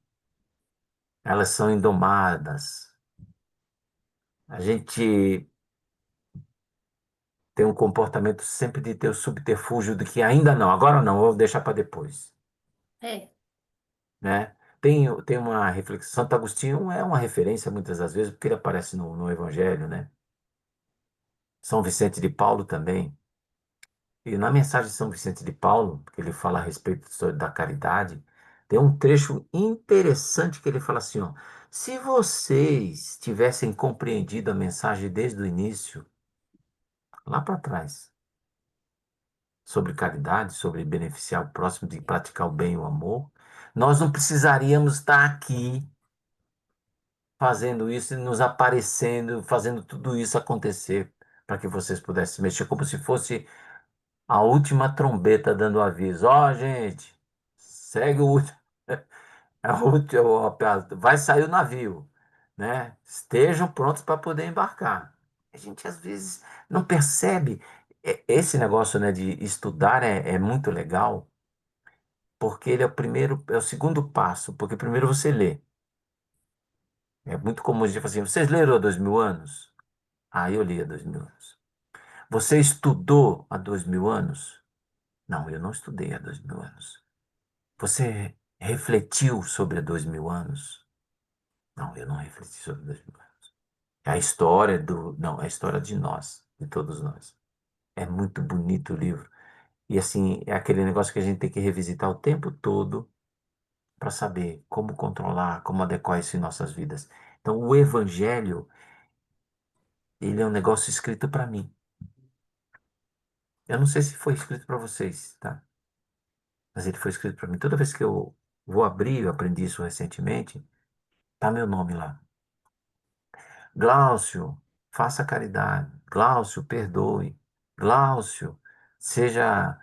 elas são indomadas. A gente tem um comportamento sempre de ter o subterfúgio de que ainda não, agora não, vou deixar para depois, É. né? Tem uma reflexão, Santo Agostinho é uma referência muitas das vezes, porque ele aparece no Evangelho, né? São Vicente de Paulo também. E na mensagem de São Vicente de Paulo, que ele fala a respeito da caridade, tem um trecho interessante que ele fala assim, ó, se vocês tivessem compreendido a mensagem desde o início, lá para trás, sobre caridade, sobre beneficiar o próximo, de praticar o bem e o amor, nós não precisaríamos estar aqui fazendo isso e nos aparecendo, fazendo tudo isso acontecer para que vocês pudessem mexer como se fosse a última trombeta dando aviso. Ó, gente, segue o último. Vai sair o navio, né? Estejam prontos para poder embarcar. A gente às vezes não percebe. Esse negócio, né, de estudar é muito legal, porque ele é o primeiro, é o segundo passo, porque primeiro você lê. É muito comum a gente falar assim, vocês leram há 2000 anos? Ah, eu li há 2000 anos. Você estudou há 2000 anos? Não, eu não estudei há 2000 anos. Você refletiu sobre há 2000 anos? Não, eu não refleti sobre 2000 anos. É a história do. Não, é a história de nós, de todos nós. É muito bonito o livro. E assim, é aquele negócio que a gente tem que revisitar o tempo todo para saber como controlar, como adequar isso em nossas vidas. Então, o Evangelho, ele é um negócio escrito para mim. Eu não sei se foi escrito para vocês, tá? Mas ele foi escrito para mim. Toda vez que eu vou abrir, eu aprendi isso recentemente, tá meu nome lá. Gláucio, faça caridade. Gláucio, perdoe. Gláucio, seja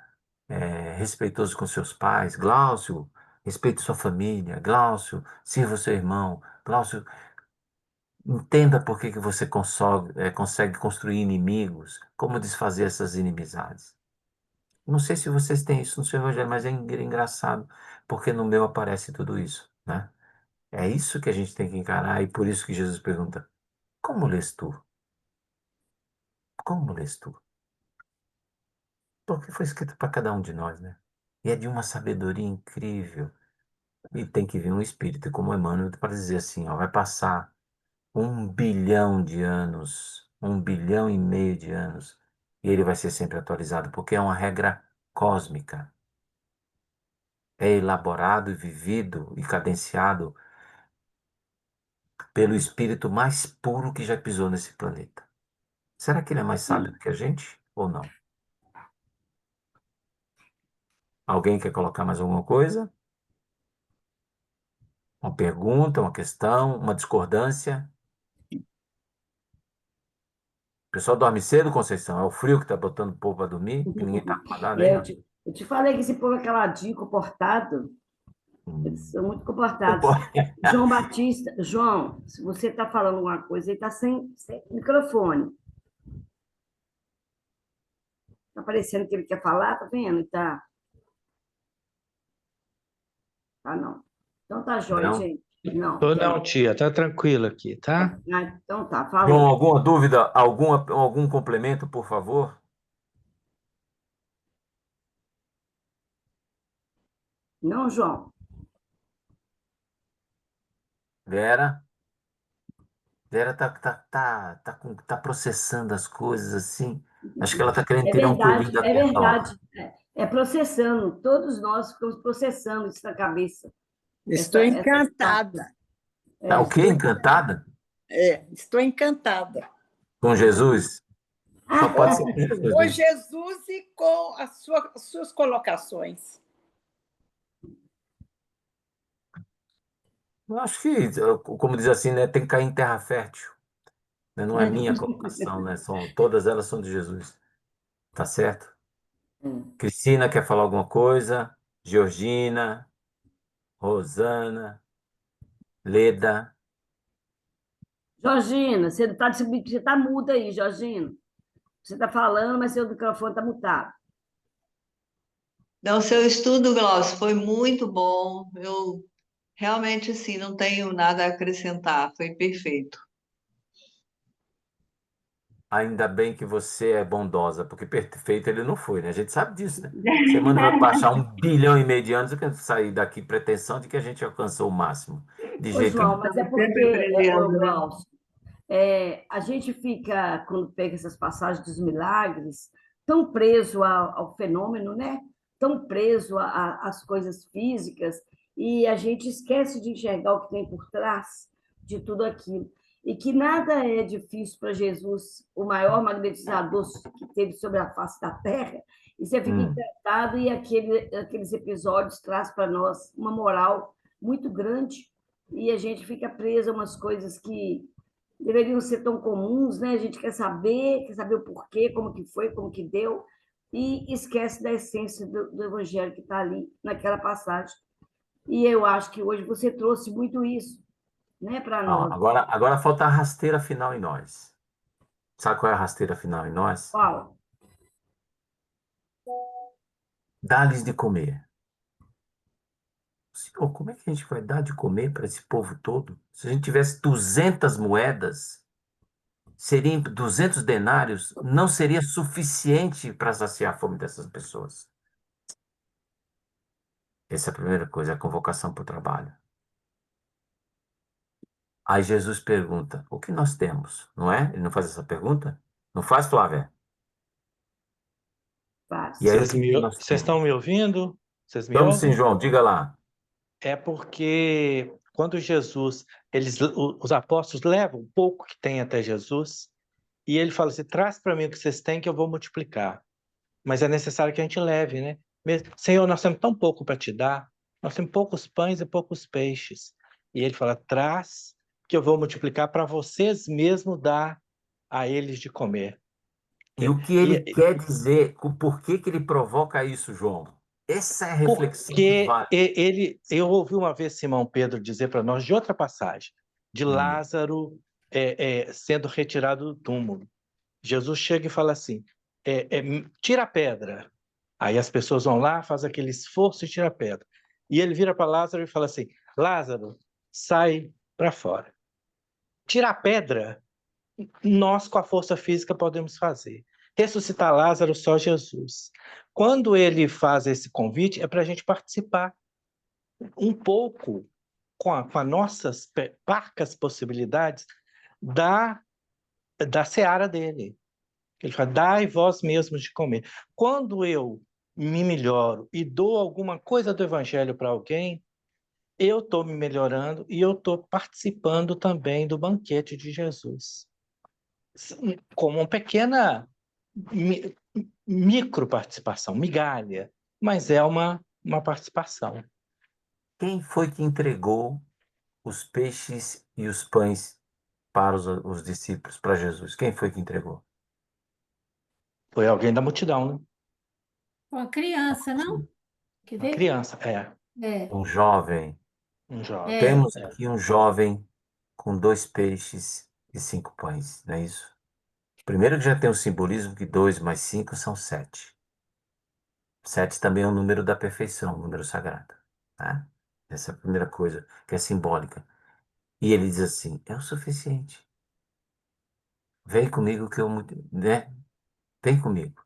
respeitoso com seus pais. Gláucio, respeite sua família. Gláucio, sirva o seu irmão. Gláucio, entenda por que que você consegue construir inimigos, como desfazer essas inimizades. Não sei se vocês têm isso no seu evangelho, mas é engraçado, porque no meu aparece tudo isso, né? É isso que a gente tem que encarar, e por isso que Jesus pergunta: como lês tu? Como lês tu? Porque foi escrito para cada um de nós, né? E é de uma sabedoria incrível. E tem que vir um espírito como Emmanuel para dizer assim, ó, vai passar 1 bilhão de anos, 1,5 bilhão de anos, e ele vai ser sempre atualizado, porque é uma regra cósmica. É elaborado e vivido e cadenciado pelo espírito mais puro que já pisou nesse planeta. Será que ele é mais sábio do que a gente ou não? Alguém quer colocar mais alguma coisa? Uma pergunta, uma questão, uma discordância? O pessoal dorme cedo, Conceição? É o frio que está botando o povo para dormir? Que ninguém está acordado É, ainda? eu te falei que esse povo é caladinho, comportado. Eles Hum. são muito comportados. João Batista, João, se você está falando alguma coisa, ele está sem microfone. Está parecendo que ele quer falar, tá vendo? Tá, tá não. Então tá jóia, Não? gente. Não, Tô quer não, não. tia, tá tranquilo aqui, tá? Ah, então tá, João, falou. alguma dúvida? Algum complemento, por favor? Não, João. Vera? Vera tá processando as coisas assim. Acho que ela está querendo tirar um coelhinho da É cartola. verdade. É processando. Todos nós ficamos processando isso na cabeça. Estou encantada. Tá o quê? Estou, Encantada? estou encantada Com Jesus? Só pode ser com, com com Jesus. Jesus e com as suas colocações. Eu acho que, como diz assim, né, tem que cair em terra fértil, né? Não é minha colocação, né? Todas elas são de Jesus. Tá certo? Cristina quer falar alguma coisa? Georgina, Rosana, Leda. Georgina, você tá muda aí, Georgina. Você está falando, mas seu microfone está mutado. Não, seu estudo, Glaucio, foi muito bom. Eu realmente, assim, não tenho nada a acrescentar. Foi perfeito. Ainda bem que você é bondosa, porque perfeito ele não foi, né? A gente sabe disso, né? Você manda baixar 1,5 bilhão de anos e quer sair daqui pretensão de que a gente alcançou o máximo. De Ô, jeito João, nenhum. mas é porque, Sempre aprendendo, né? Glaucio, a gente fica, quando pega essas passagens dos milagres, tão preso ao fenômeno, né? Tão preso às coisas físicas, e a gente esquece de enxergar o que tem por trás de tudo aquilo. E que nada é difícil para Jesus, o maior magnetizador que teve sobre a face da Terra, e você fica Hum. encantado, e aqueles episódios traz para nós uma moral muito grande, e a gente fica preso a umas coisas que deveriam ser tão comuns, né? A gente quer saber o porquê, como que foi, como que deu, e esquece da essência do evangelho que está ali naquela passagem. E eu acho que hoje você trouxe muito isso, né, para Ó, nós. agora falta a rasteira final em nós. Sabe qual é a rasteira final em nós? Qual? Dá-lhes de comer. Senhor, como é que a gente vai dar de comer para esse povo todo? Se a gente tivesse 200 moedas, seriam 200 denários, não seria suficiente para saciar a fome dessas pessoas. Essa é a primeira coisa, a convocação para o trabalho. Aí Jesus pergunta: o que nós temos? Não é? Ele não faz essa pergunta? Não faz, Flávia? E aí, o que que nós Vocês temos? estão me ouvindo? Vocês me Vamos sim, ouvem? João, diga lá. É porque quando os apóstolos levam o pouco que tem até Jesus, e ele fala assim: traz para mim o que vocês têm que eu vou multiplicar. Mas é necessário que a gente leve, né? Senhor, nós temos tão pouco para te dar, nós temos poucos pães e poucos peixes. E ele fala: traz, que eu vou multiplicar para vocês mesmos dar a eles de comer. E o que ele E quer dizer, por que que ele provoca isso, João? Essa é a reflexão que porque vale. eu ouvi uma vez Simão Pedro dizer para nós de outra passagem, de Hum. Lázaro sendo retirado do túmulo. Jesus chega e fala assim: tira a pedra. Aí as pessoas vão lá, faz aquele esforço e tira a pedra. E ele vira para Lázaro e fala assim: Lázaro, sai para fora. Tira a pedra, nós com a força física podemos fazer. Ressuscitar Lázaro, só Jesus. Quando ele faz esse convite, é para a gente participar um pouco com as nossas parcas possibilidades da seara dele. Ele fala: dai vós mesmos de comer. Quando eu me melhoro e dou alguma coisa do evangelho para alguém, eu estou me melhorando e eu estou participando também do banquete de Jesus. Como uma pequena micro participação, migalha, mas é uma participação. Quem foi que entregou os peixes e os pães para os discípulos, para Jesus? Quem foi que entregou? Foi alguém da multidão, né? Uma criança, não? Quer Uma ver? criança, É, Um jovem. um jovem. é. Temos aqui um jovem com 2 peixes e 5 pães, não é isso? Primeiro que já tem o simbolismo que 2 mais 5 são 7. 7 também é o número da perfeição, o número sagrado. Tá? Essa é a primeira coisa que é simbólica. E ele diz assim: é o suficiente. Vem comigo que eu, né? Vem comigo.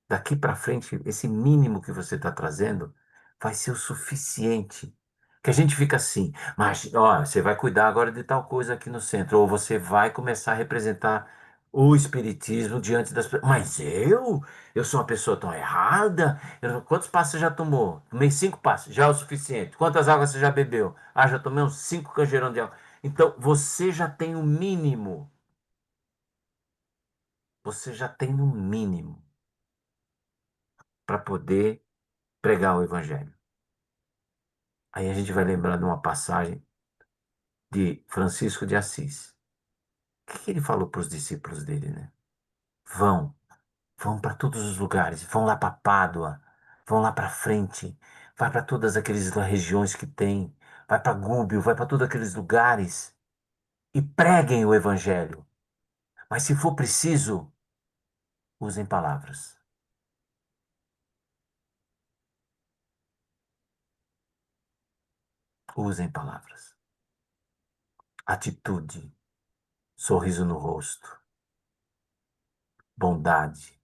Daqui para frente, esse mínimo que você está trazendo vai ser o suficiente. Que a gente fica assim, mas ó, você vai cuidar agora de tal coisa aqui no centro, ou você vai começar a representar o espiritismo diante das pessoas. Mas eu sou uma pessoa tão errada. Quantos passos você já tomou? Tomei 5 passos, já é o suficiente. Quantas águas você já bebeu? Ah, já tomei uns 5 canjeirão de água. Então, você já tem o mínimo. Você já tem o mínimo para poder pregar o evangelho. Aí a gente vai lembrar de uma passagem de Francisco de Assis. O que que ele falou para os discípulos dele, né? Vão, vão para todos os lugares, vão lá para Pádua, vão lá para frente, vai para todas aquelas regiões que tem, vai para Gúbio, vai para todos aqueles lugares e preguem o evangelho. Mas se for preciso, usem palavras. Usem palavras. Atitude, sorriso no rosto, bondade,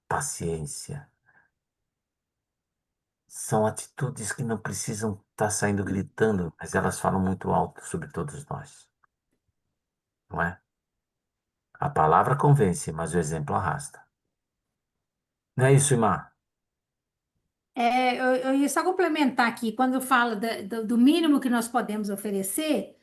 paciência. São atitudes que não precisam estar saindo gritando, mas elas falam muito alto sobre todos nós, não é? A palavra convence, mas o exemplo arrasta. Não é isso, Imar? Eu ia só complementar aqui, quando fala do mínimo que nós podemos oferecer,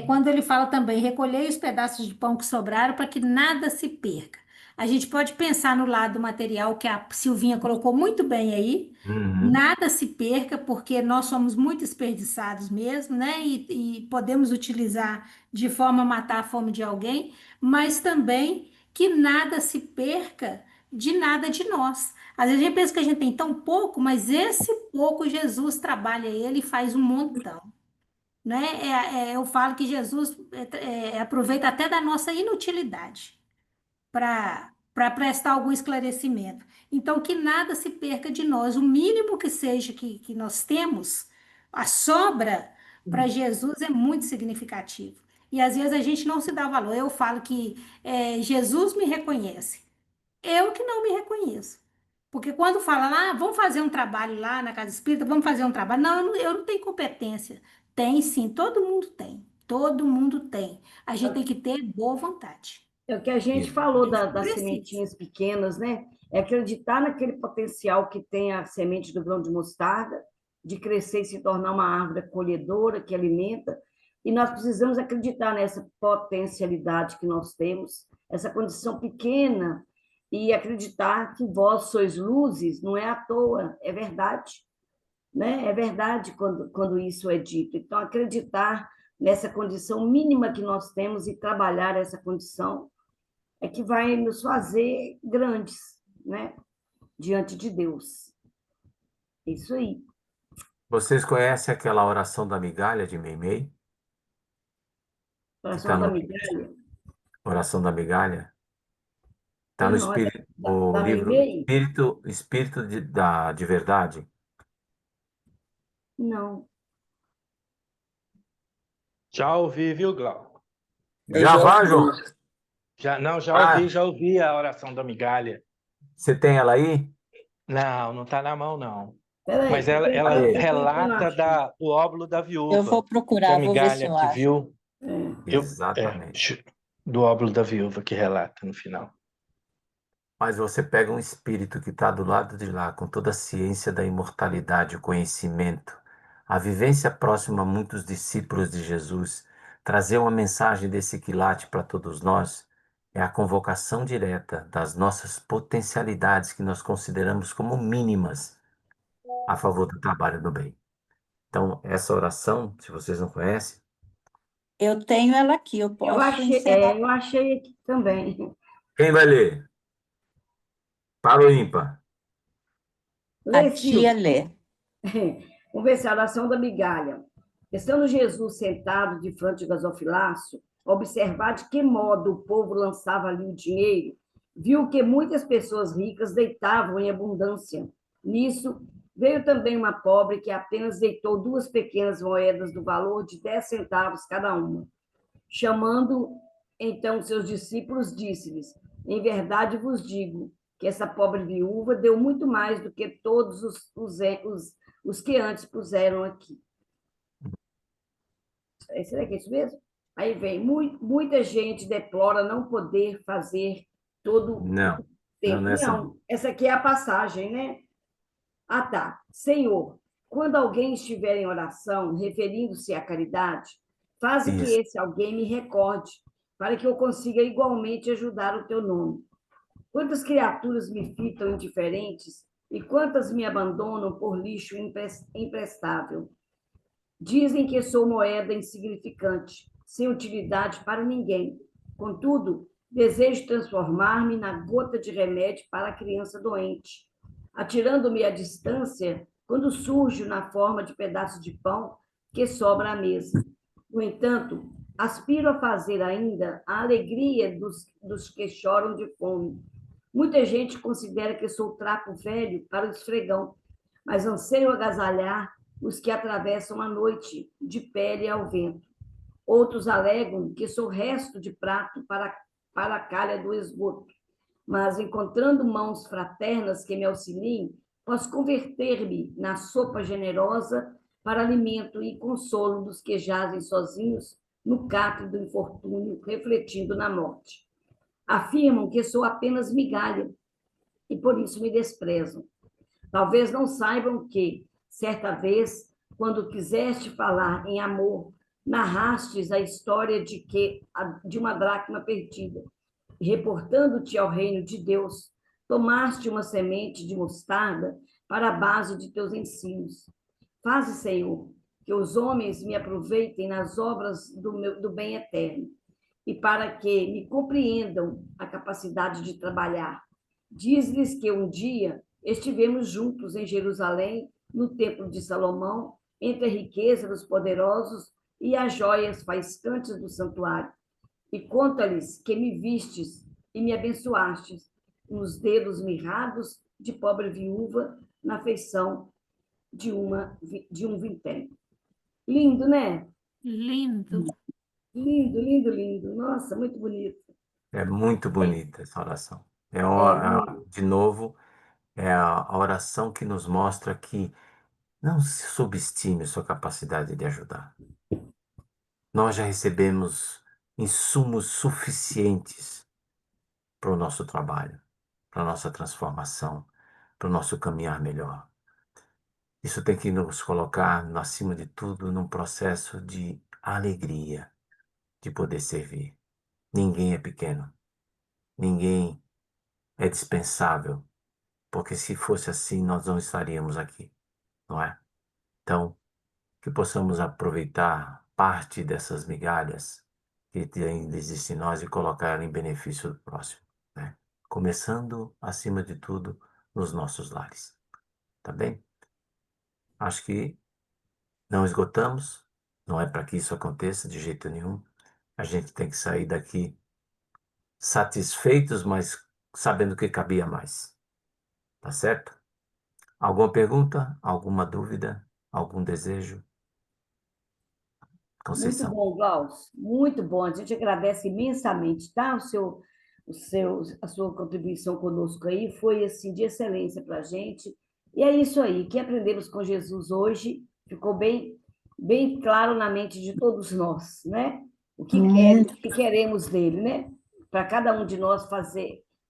quando ele fala também, recolhei os pedaços de pão que sobraram para que nada se perca. A gente pode pensar no lado material que a Silvinha colocou muito bem aí, Uhum. nada se perca, porque nós somos muito desperdiçados mesmo, né? E podemos utilizar de forma a matar a fome de alguém, mas também que nada se perca de nada de nós. Às vezes a gente pensa que a gente tem tão pouco, mas esse pouco Jesus trabalha ele e faz um montão, né? Eu falo que Jesus aproveita até da nossa inutilidade para prestar algum esclarecimento. Então, que nada se perca de nós, o mínimo que seja que nós temos, a sobra para Jesus é muito significativo. E às vezes a gente não se dá valor. Eu falo que Jesus me reconhece, eu que não me reconheço. Porque quando fala lá, vamos fazer um trabalho lá na casa espírita, vamos fazer um trabalho. Não, eu não tenho competência. Tem sim, todo mundo tem. Todo mundo tem. A gente tem que ter boa vontade. É o que a gente Isso. falou A gente das precisa. sementinhas pequenas, né? É acreditar naquele potencial que tem a semente do grão de mostarda, de crescer e se tornar uma árvore colhedora, que alimenta. E nós precisamos acreditar nessa potencialidade que nós temos, essa condição pequena, e acreditar que vós sois luzes, não é à toa, é verdade, né? É verdade quando isso é dito. Então, acreditar nessa condição mínima que nós temos e trabalhar essa condição é que vai nos fazer grandes, né? Diante de Deus. Isso aí. Vocês conhecem aquela oração da migalha de Meimei? Que Oração está da no migalha. Oração da Migalha? Está no Não, é espírito, o da livro Meimei? Espírito de Verdade. Não. Já ouvi, viu, Glauco? Eu Já já vai, ouvi. João? Já ouvi a oração da migalha. Você tem ela aí? Não está na mão, não. Peraí, Mas estou ela tentando, Aí. tô tentando relata achar. do óbolo da Eu viúva, vou que a procurar, vou ver se migalha eu que acho. viu, Exatamente. do óbolo da viúva que relata no final. Mas você pega um espírito que está do lado de lá, com toda a ciência da imortalidade, o conhecimento, a vivência próxima a muitos discípulos de Jesus, trazer uma mensagem desse quilate para todos nós, é a convocação direta das nossas potencialidades que nós consideramos como mínimas a favor do trabalho do bem. Então, essa oração, se vocês não conhecem, Eu tenho ela aqui, eu posso encerrar. Eu achei aqui também. quem vai ler? Para o ímpar. A Lê, tia Silvia. lê. Vamos ver se a oração da migalha. Estando Jesus sentado de frente ao gasofilácio, observar de que modo o povo lançava ali o dinheiro, viu que muitas pessoas ricas deitavam em abundância. Nisso, veio também uma pobre que apenas deitou 2 pequenas moedas do valor de 10 centavos cada uma. Chamando então seus discípulos, disse-lhes: em verdade vos digo que essa pobre viúva deu muito mais do que todos os que antes puseram aqui. Será que é isso mesmo? Aí vem, muita gente deplora não poder fazer todo Não, o tempo. não é essa. Não, essa aqui é a passagem, né? Ah, tá. Senhor, quando alguém estiver em oração, referindo-se à caridade, faze que Isso. esse alguém me recorde, para que eu consiga igualmente ajudar o teu nome. Quantas criaturas me fitam indiferentes e quantas me abandonam por lixo imprestável. Dizem que sou moeda insignificante, sem utilidade para ninguém. Contudo, desejo transformar-me na gota de remédio para a criança doente, atirando-me à distância quando surjo na forma de pedaço de pão que sobra à mesa. No entanto, aspiro a fazer ainda a alegria dos que choram de fome. Muita gente considera que sou trapo velho para o esfregão, mas anseio agasalhar os que atravessam a noite de pele ao vento. Outros alegam que sou resto de prato para a calha do esgoto, mas encontrando mãos fraternas que me auxiliem, posso converter-me na sopa generosa para alimento e consolo dos que jazem sozinhos no catre do infortúnio, refletindo na morte. Afirmam que sou apenas migalha e por isso me desprezam. Talvez não saibam que, certa vez, quando quiseste falar em amor, narrastes a história de uma dracma perdida, e reportando-te ao reino de Deus, tomaste uma semente de mostarda para a base de teus ensinos. Faze, Senhor, que os homens me aproveitem nas obras do bem eterno, e para que me compreendam a capacidade de trabalhar, Diz-lhes que um dia estivemos juntos em Jerusalém, no templo de Salomão, entre a riqueza dos poderosos e as joias faiscantes do santuário. E conta-lhes que me vistes e me abençoastes, nos dedos mirrados de pobre viúva, na feição de um vintém. Lindo, né? Lindo. Lindo, lindo, lindo. Nossa, muito bonito. É muito bonita essa oração. Muito. De novo, é a oração que nos mostra que não se subestime sua capacidade de ajudar. Nós já recebemos insumos suficientes para o nosso trabalho, para a nossa transformação, para o nosso caminhar melhor. Isso tem que nos colocar, acima de tudo, num processo de alegria de poder servir. Ninguém é pequeno, ninguém é dispensável, porque se fosse assim, nós não estaríamos aqui, não é? Então, que possamos aproveitar parte dessas migalhas que ainda existem em nós e colocar em benefício do próximo, né? Começando, acima de tudo, nos nossos lares, tá bem? Acho que não esgotamos, não é para que isso aconteça de jeito nenhum. A gente tem que sair daqui satisfeitos, mas sabendo que cabia mais, tá certo? Alguma pergunta? Alguma dúvida? Algum desejo? Muito Conceição. bom, Glaucio. Muito bom. A gente agradece imensamente, tá? A sua contribuição conosco aí foi assim de excelência para a gente. E é isso aí. O que aprendemos com Jesus hoje ficou bem claro na mente de todos nós, né? O que queremos dele, né? Para cada um de nós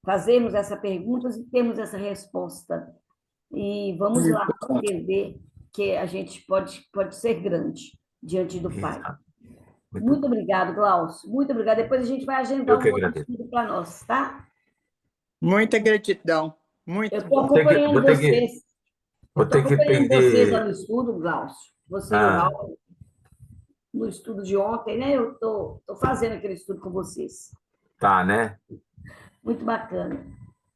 fazermos essa pergunta e termos essa resposta. E vamos lá entender que a gente pode ser grande diante do Pai. Exato. Muito Muito bom. obrigado, Glaucio. Muito obrigado. Depois a gente vai agendar Eu que um outro agradeço. estudo para nós, tá? Muita gratidão. Eu Muito estou bom. acompanhando vocês. Eu Vou estou ter que acompanhando vocês lá pedir. no estudo, Glaucio. Você e o Ah, Raul, no estudo de ontem, né? Eu estou fazendo aquele estudo com vocês. tá, né? Muito bacana.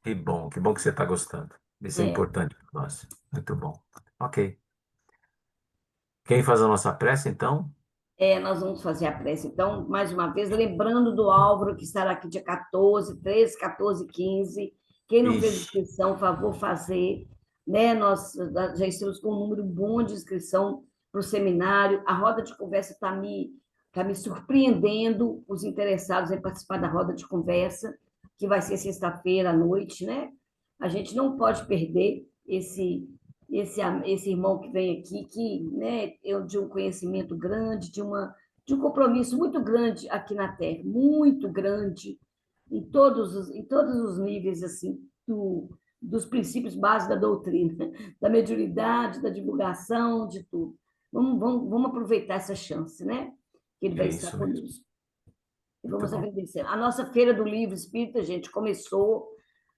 Que bom que você está gostando. Isso é É. importante para nós. Muito bom. Ok. Quem faz a nossa prece, então? Nós vamos fazer a prece. Então, mais uma vez, lembrando do Álvaro, que estará aqui dia 14, 13, 14 e 15. Quem não fez Ixi, inscrição, por favor, fazer. Né? Nós já estamos com um número bom de inscrição para o seminário. A roda de conversa tá me surpreendendo, os interessados em participar da roda de conversa, que vai ser sexta-feira à noite, né? A gente não pode perder esse irmão que vem aqui, que, né, é de um conhecimento grande, de um compromisso muito grande aqui na Terra, muito grande, em todos os níveis, assim, dos princípios básicos da doutrina, da mediunidade, da divulgação, de tudo. Vamos aproveitar essa chance, né? Que ele é vai estar isso mesmo. conosco. E Muito vamos bom. agradecer. A nossa Feira do Livro Espírita, gente, começou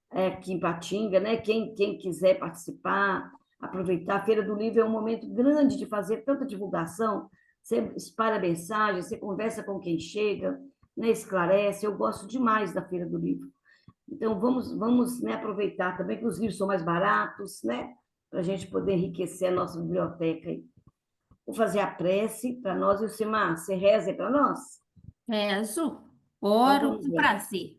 aqui em Patinga, né? Quem quiser participar, aproveitar. A Feira do Livro é um momento grande de fazer tanta divulgação. Você espalha mensagem, você conversa com quem chega, né? Esclarece. Eu gosto demais da Feira do Livro. Então, vamos, né, aproveitar também que os livros são mais baratos, né? Para a gente poder enriquecer a nossa biblioteca aí. Vou fazer a prece para nós. E o Simar, você reza aí para nós? Rezo, Então, oro vamos com lá. prazer.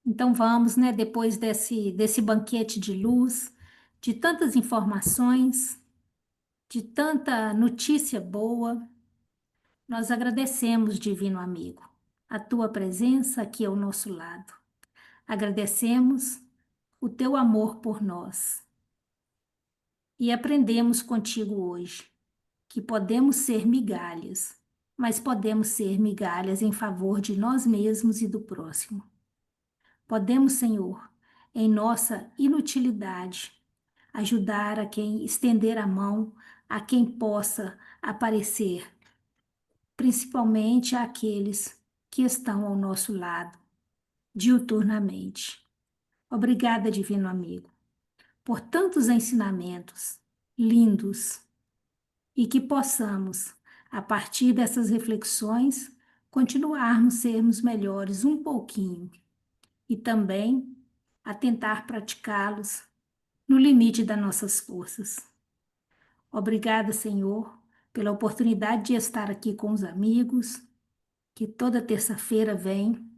Então vamos, né, depois desse banquete de luz, de tantas informações, de tanta notícia boa, nós agradecemos, divino amigo, a tua presença aqui ao nosso lado. Agradecemos o teu amor por nós. E aprendemos contigo hoje que podemos ser migalhas, mas podemos ser migalhas em favor de nós mesmos e do próximo. Podemos, Senhor, em nossa inutilidade, ajudar a quem estender a mão, a quem possa aparecer, principalmente àqueles que estão ao nosso lado, diuturnamente. Obrigada, divino amigo, por tantos ensinamentos lindos e que possamos, a partir dessas reflexões, continuarmos sermos melhores um pouquinho e também a tentar praticá-los no limite das nossas forças. Obrigada, Senhor, pela oportunidade de estar aqui com os amigos, que toda terça-feira vem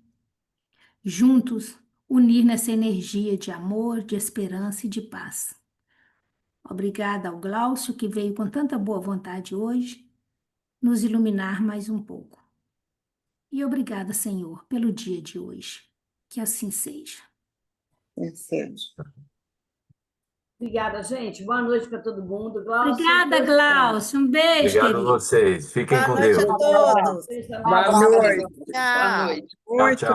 juntos unir nessa energia de amor, de esperança e de paz. Obrigada ao Glaucio, que veio com tanta boa vontade hoje, nos iluminar mais um pouco. E obrigada, Senhor, pelo dia de hoje. Que assim seja. Obrigada, gente. Boa noite para todo mundo. Glaucio, Obrigada, beijão. Glaucio. Um beijo, Obrigado a querido. vocês. Fiquem Boa com noite Deus. a todos. Beijo, Boa amor. noite. Boa Tchau. noite. Tchau, Muito tchau.